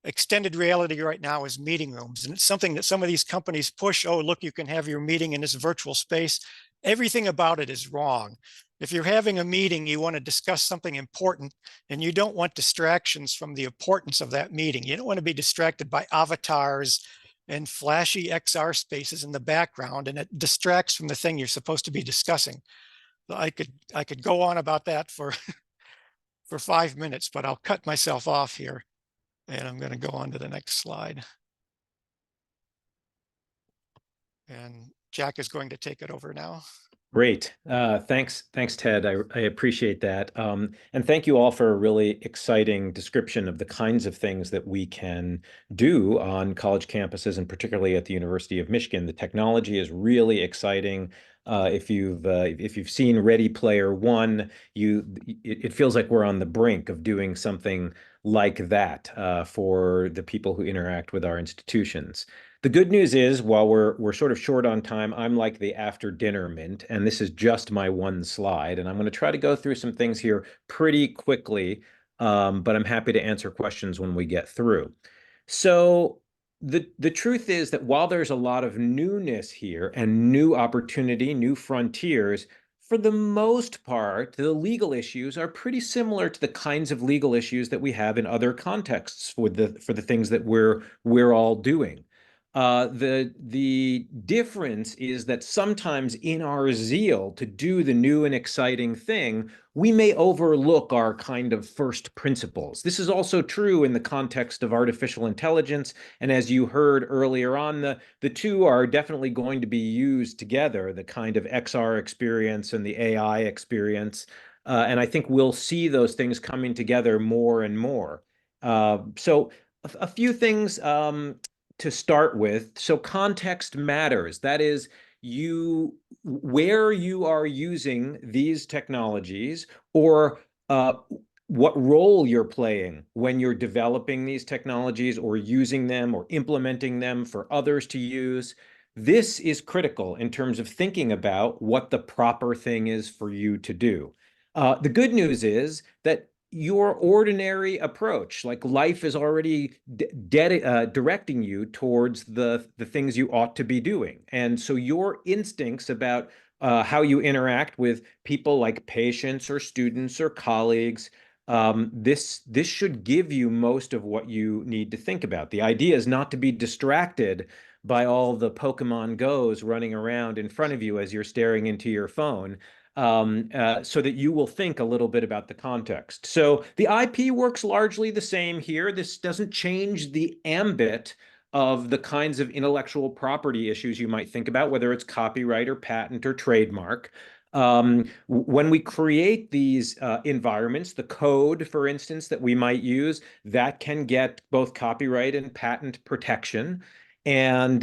extended reality right now is meeting rooms. And it's something that some of these companies push. Oh, look, you can have your meeting in this virtual space. Everything about it is wrong. If you're having a meeting, you want to discuss something important, and you don't want distractions from the importance of that meeting. You don't want to be distracted by avatars and flashy XR spaces in the background, and it distracts from the thing you're supposed to be discussing. I could go on about that for 5 minutes, but I'll cut myself off here, and I'm going to go on to the next slide. And Jack is going to take it over now. Great. Thanks, Ted. I appreciate that. And thank you all for a really exciting description of the kinds of things that we can do on college campuses, and particularly at the University of Michigan. The technology is really exciting. If you've seen Ready Player One, it feels like we're on the brink of doing something like that for the people who interact with our institutions. The good news is, while we're sort of short on time, I'm like the after dinner mint, and this is just my one slide, and I'm going to try to go through some things here pretty quickly, but I'm happy to answer questions when we get through. So the truth is that while there's a lot of newness here and new opportunity, new frontiers, for the most part, the legal issues are pretty similar to the kinds of legal issues that we have in other contexts for the things that we're all doing. The difference is that sometimes in our zeal to do the new and exciting thing, we may overlook our kind of first principles. This is also true in the context of artificial intelligence. And as you heard earlier on, the two are definitely going to be used together, the kind of XR experience and the AI experience. And I think we'll see those things coming together more and more. So a few things to start with. So context matters. That is, where you are using these technologies, or what role you're playing when you're developing these technologies or using them or implementing them for others to use. This is critical in terms of thinking about what the proper thing is for you to do. The good news is that your ordinary approach, like life is already directing you towards the things you ought to be doing. And so your instincts about how you interact with people like patients or students or colleagues, this should give you most of what you need to think about. The idea is not to be distracted by all the Pokemon Go's running around in front of you as you're staring into your phone. So that you will think a little bit about the context. So the IP works largely the same here. This doesn't change the ambit of the kinds of intellectual property issues you might think about, whether it's copyright or patent or trademark. When we create these environments, the code, for instance, that we might use, that can get both copyright and patent protection. And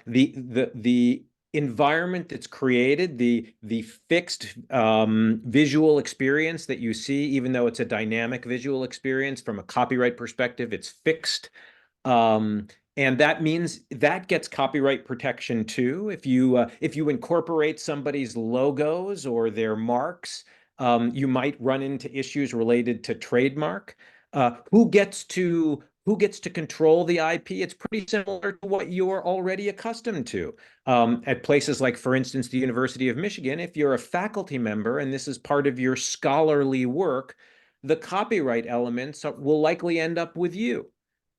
the environment that's created, the fixed visual experience that you see, even though it's a dynamic visual experience from a copyright perspective, it's fixed. And that means that gets copyright protection too. If you incorporate somebody's logos or their marks, you might run into issues related to trademark. Who gets to control the IP? It's pretty similar to what you're already accustomed to. At places like, for instance, the University of Michigan, if you're a faculty member and this is part of your scholarly work, the copyright elements will likely end up with you.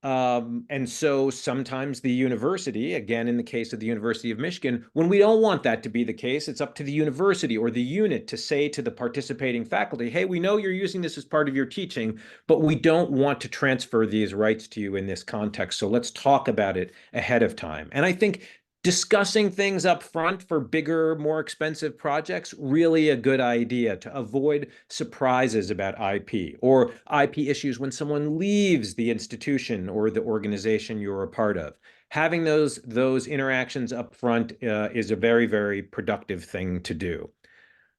And so sometimes the university, again, in the case of the University of Michigan, when we don't want that to be the case, it's up to the university or the unit to say to the participating faculty, hey, we know you're using this as part of your teaching, but we don't want to transfer these rights to you in this context. So let's talk about it ahead of time. And I think discussing things up front for bigger, more expensive projects, really a good idea to avoid surprises about IP or IP issues when someone leaves the institution or the organization you're a part of. Having those interactions up front is a very, very productive thing to do.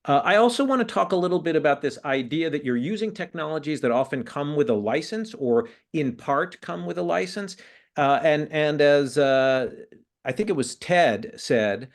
I also want to talk a little bit about this idea that you're using technologies that often come with a license or in part come with a license. And as I think it was Ted said,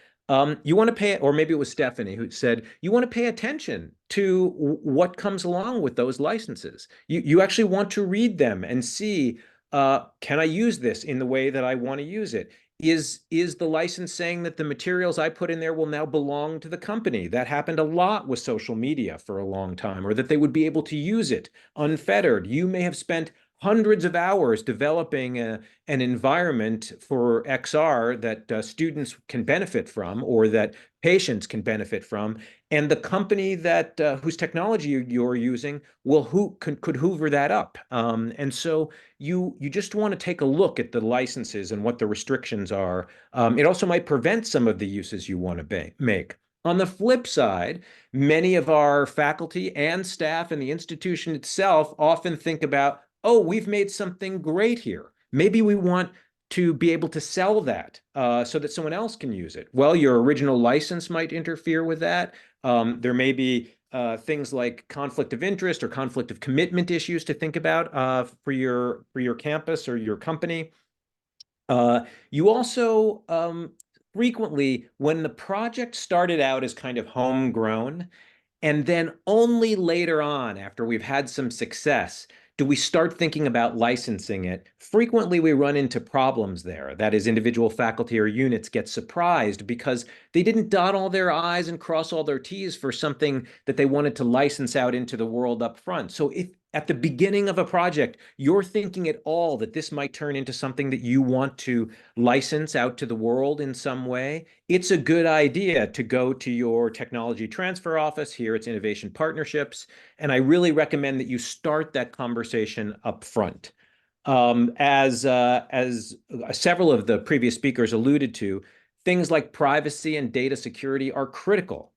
you want to pay, or maybe it was Stephanie who said, you want to pay attention to what comes along with those licenses. You actually want to read them and see, can I use this in the way that I want to use it? Is the license saying that the materials I put in there will now belong to the company? That happened a lot with social media for a long time, or that they would be able to use it unfettered. You may have spent hundreds of hours developing an environment for XR that students can benefit from or that patients can benefit from. And the company that whose technology you're using could hoover that up. And so you just want to take a look at the licenses and what the restrictions are. It also might prevent some of the uses you want to make. On the flip side, many of our faculty and staff and the institution itself often think about, oh, we've made something great here. Maybe we want to be able to sell that so that someone else can use it. Well, your original license might interfere with that. There may be things like conflict of interest or conflict of commitment issues to think about for your campus or your company. You also frequently, when the project started out as kind of homegrown, and then only later on, after we've had some success, Do we start thinking about licensing it? Frequently, we run into problems there. That is, individual faculty or units get surprised because they didn't dot all their I's and cross all their T's for something that they wanted to license out into the world up front. So if at the beginning of a project, you're thinking at all that this might turn into something that you want to license out to the world in some way, it's a good idea to go to your technology transfer office. Here it's Innovation Partnerships. And I really recommend that you start that conversation up front. As several of the previous speakers alluded to, things like privacy and data security are critical.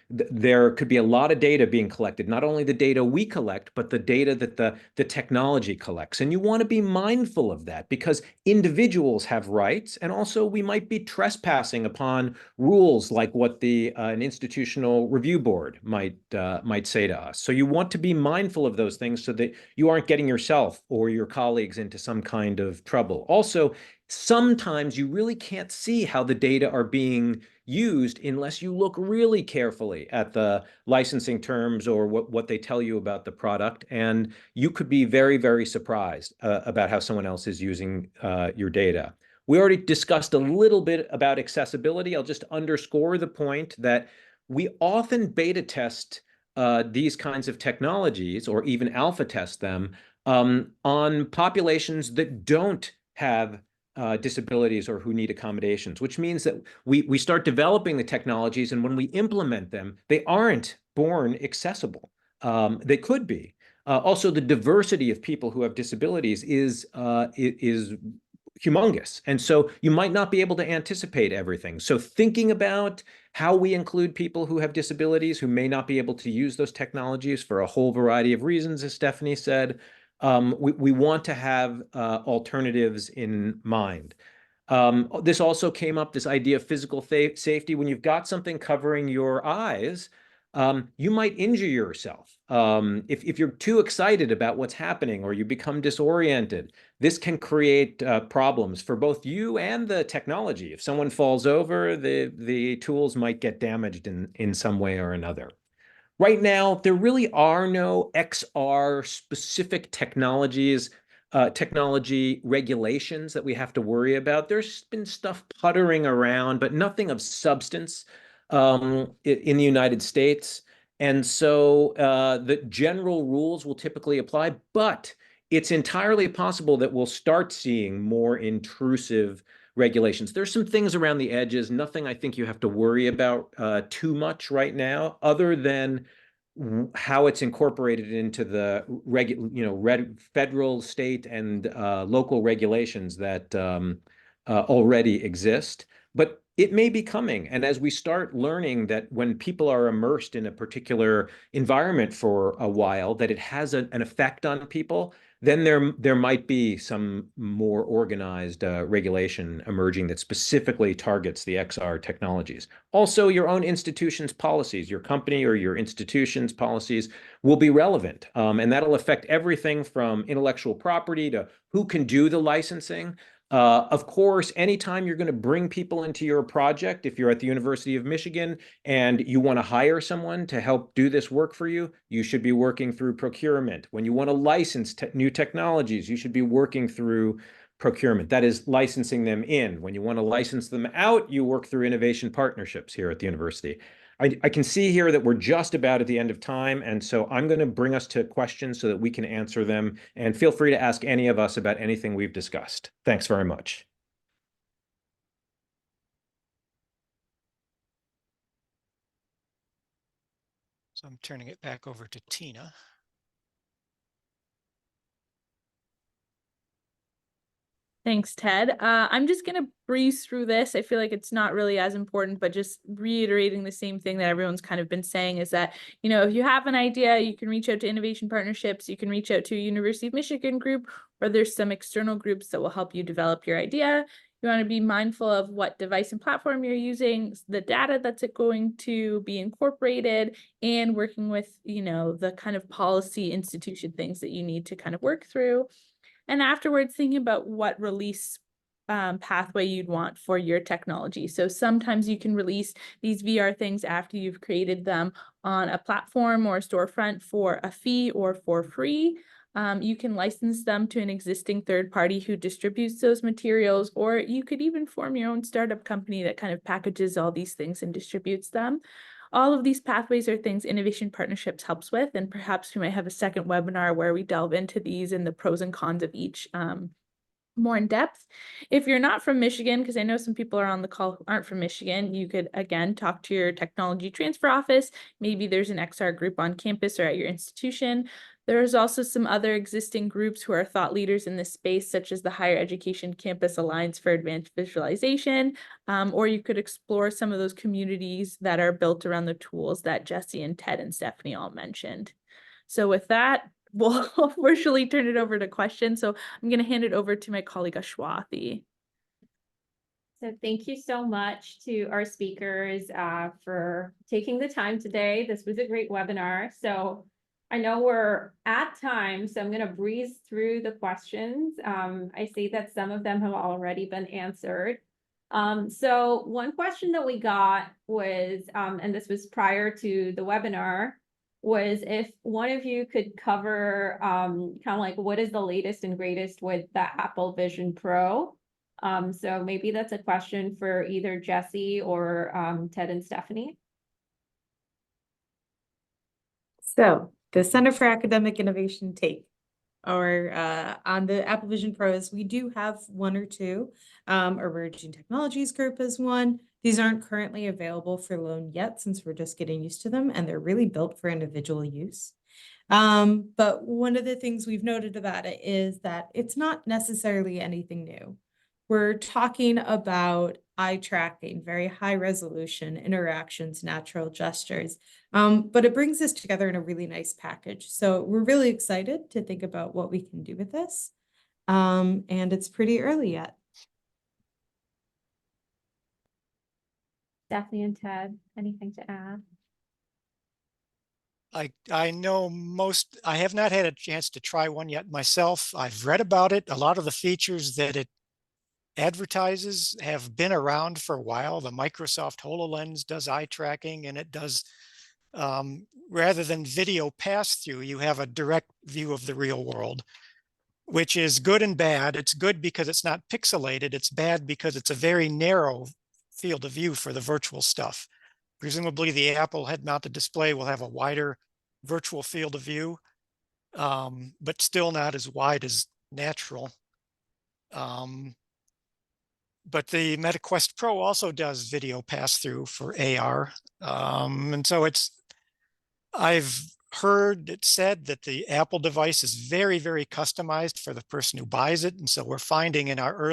There could be a lot of data being collected, not only the data we collect, but the data that the technology collects. And you want to be mindful of that because individuals have rights, and also we might be trespassing upon rules like what an institutional review board might say to us. So you want to be mindful of those things so that you aren't getting yourself or your colleagues into some kind of trouble. Also, sometimes you really can't see how the data are being used unless you look really carefully at the licensing terms or what they tell you about the product. And you could be very, very surprised about how someone else is using your data. We already discussed a little bit about accessibility. I'll just underscore the point that we often beta test these kinds of technologies or even alpha test them on populations that don't have disabilities or who need accommodations, which means that we start developing the technologies, and when we implement them, they aren't born accessible. They could be. Also, the diversity of people who have disabilities is humongous, and so you might not be able to anticipate everything. So thinking about how we include people who have disabilities who may not be able to use those technologies for a whole variety of reasons, as Stephanie said, we want to have alternatives in mind. This also came up, this idea of physical safety. When you've got something covering your eyes, you might injure yourself. If you're too excited about what's happening or you become disoriented, this can create problems for both you and the technology. If someone falls over, the tools might get damaged in some way or another. Right now, there really are no XR specific technology regulations that we have to worry about. There's been stuff puttering around, but nothing of substance in the United States. And so the general rules will typically apply, but it's entirely possible that we'll start seeing more intrusive regulations. There's some things around the edges, nothing I think you have to worry about too much right now, other than how it's incorporated into the federal, state, and local regulations that already exist. But it may be coming. And as we start learning that when people are immersed in a particular environment for a while, that it has an effect on people, then there might be some more organized regulation emerging that specifically targets the XR technologies. Also, your own institution's policies, your company or your institution's policies will be relevant. And that'll affect everything from intellectual property to who can do the licensing. Of course, anytime you're going to bring people into your project, if you're at the University of Michigan and you want to hire someone to help do this work for you, you should be working through procurement. When you want to license new technologies, you should be working through procurement. That is licensing them in. When you want to license them out, you work through innovation partnerships here at the university. I can see here that we're just about at the end of time, and so I'm going to bring us to questions so that we can answer them, and feel free to ask any of us about anything we've discussed. Thanks very much. So I'm turning it back over to Tina. Thanks, Ted. I'm just going to breeze through this. I feel like it's not really as important, but just reiterating the same thing that everyone's kind of been saying is that, if you have an idea, you can reach out to innovation partnerships, you can reach out to a University of Michigan group, or there's some external groups that will help you develop your idea. You want to be mindful of what device and platform you're using, the data that's going to be incorporated, and working with, the kind of policy institution things that you need to kind of work through. And afterwards, thinking about what release pathway you'd want for your technology. So sometimes you can release these VR things after you've created them on a platform or a storefront for a fee or for free. You can license them to an existing third party who distributes those materials, or you could even form your own startup company that kind of packages all these things and distributes them. All of these pathways are things Innovation Partnerships helps with, and perhaps we might have a second webinar where we delve into these and the pros and cons of each more in depth. If you're not from Michigan, because I know some people are on the call who aren't from Michigan, you could again talk to your technology transfer office. Maybe there's an XR group on campus or at your institution. There's also some other existing groups who are thought leaders in this space, such as the Higher Education Campus Alliance for Advanced Visualization, or you could explore some of those communities that are built around the tools that Jesse and Ted and Stephanie all mentioned. So with that, we'll officially turn it over to questions. So I'm going to hand it over to my colleague Ashwathi. So thank you so much to our speakers for taking the time today. This was a great webinar. So I know we're at time, so I'm going to breeze through the questions. I see that some of them have already been answered. So one question that we got was, and this was prior to the webinar, was if one of you could cover kind of like what is the latest and greatest with the Apple Vision Pro. So maybe that's a question for either Jesse or Ted and Stephanie. So the Center for Academic Innovation take, or on the Apple Vision Pros, we do have one or two. Emerging Technologies Group is one. These aren't currently available for loan yet, since we're just getting used to them, and they're really built for individual use. But one of the things we've noted about it is that it's not necessarily anything new. We're talking about eye tracking, very high resolution interactions, natural gestures, but it brings us together in a really nice package. So we're really excited to think about what we can do with this. And it's pretty early yet. Stephanie and Ted, anything to add? I know I have not had a chance to try one yet myself. I've read about it. A lot of the features that it advertises have been around for a while. The Microsoft HoloLens does eye tracking, and it does, rather than video pass through, you have a direct view of the real world, which is good and bad. It's good because it's not pixelated. It's bad because it's a very narrow field of view for the virtual stuff. Presumably the Apple head-mounted display will have a wider virtual field of view, but still not as wide as natural. But the Meta Quest Pro also does video pass-through for AR. And so I've heard it said that the Apple device is very, very customized for the person who buys it. And so we're finding in our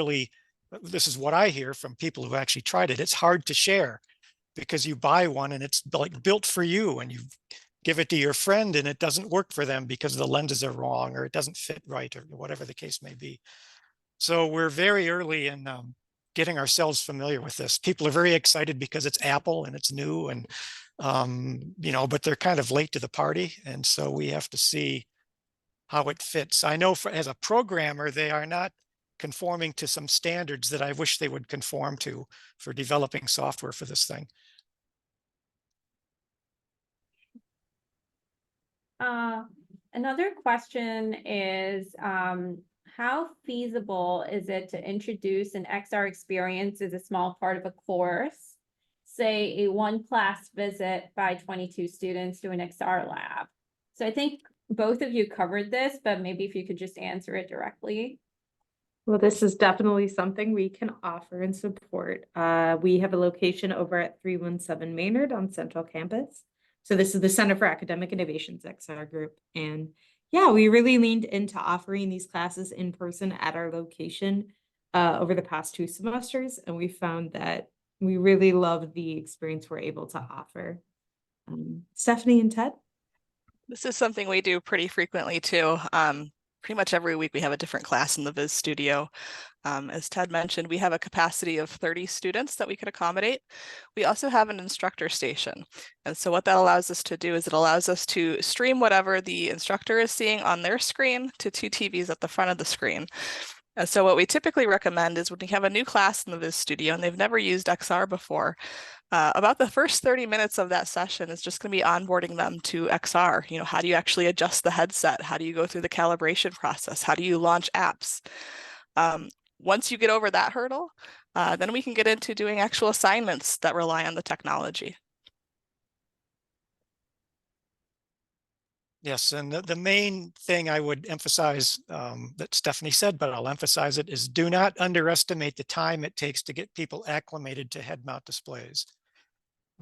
this is what I hear from people who actually tried it, it's hard to share because you buy one and it's like built for you, and you give it to your friend and it doesn't work for them because the lenses are wrong or it doesn't fit right or whatever the case may be. So we're very early in getting ourselves familiar with this. People are very excited because it's Apple and it's new, and but they're kind of late to the party, and so we have to see how it fits. I know as a programmer, they are not conforming to some standards that I wish they would conform to for developing software for this thing. Another question is, how feasible is it to introduce an XR experience as a small part of a course, say a one class visit by 22 students to an XR lab? So I think both of you covered this, but maybe if you could just answer it directly. Well, this is definitely something we can offer and support. We have a location over at 317 Maynard on Central Campus. So this is the Center for Academic Innovation's XR group. And yeah, we really leaned into offering these classes in person at our location over the past 2 semesters. And we found that we really love the experience we're able to offer. Stephanie and Ted? This is something we do pretty frequently too. Pretty much every week we have a different class in the Viz Studio. As Ted mentioned, we have a capacity of 30 students that we could accommodate. We also have an instructor station. And so what that allows us to do is it allows us to stream whatever the instructor is seeing on their screen to 2 TVs at the front of the screen. So what we typically recommend is when we have a new class in the Viz Studio and they've never used XR before, about the first 30 minutes of that session is just going to be onboarding them to XR. You know, how do you actually adjust the headset? How do you go through the calibration process? How do you launch apps? Once you get over that hurdle, then we can get into doing actual assignments that rely on the technology. Yes, and the main thing I would emphasize that Stephanie said, but I'll emphasize it, is do not underestimate the time it takes to get people acclimated to head mount displays.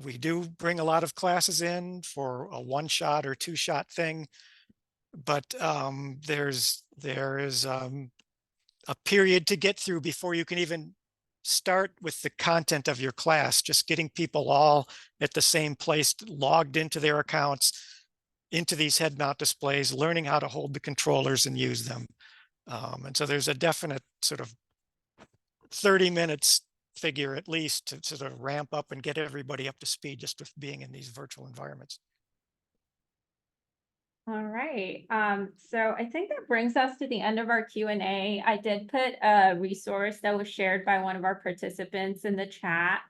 We do bring a lot of classes in for a one-shot or two-shot thing, but there is a period to get through before you can even start with the content of your class, just getting people all at the same place, logged into their accounts, into these head mount displays, learning how to hold the controllers and use them. And so there's a definite sort of 30 minutes figure at least to sort of ramp up and get everybody up to speed just with being in these virtual environments. All right. So I think that brings us to the end of our Q&A. I did put a resource that was shared by one of our participants in the chat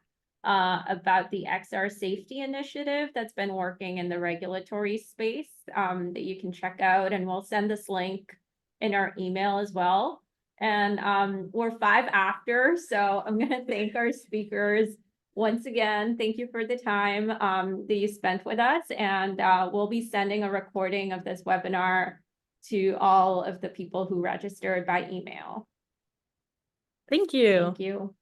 about the XR safety initiative that's been working in the regulatory space that you can check out, and we'll send this link in our email as well. And we're 5 after, so I'm going to thank our speakers once again. Thank you for the time that you spent with us, and we'll be sending a recording of this webinar to all of the people who registered by email. Thank you. Thank you.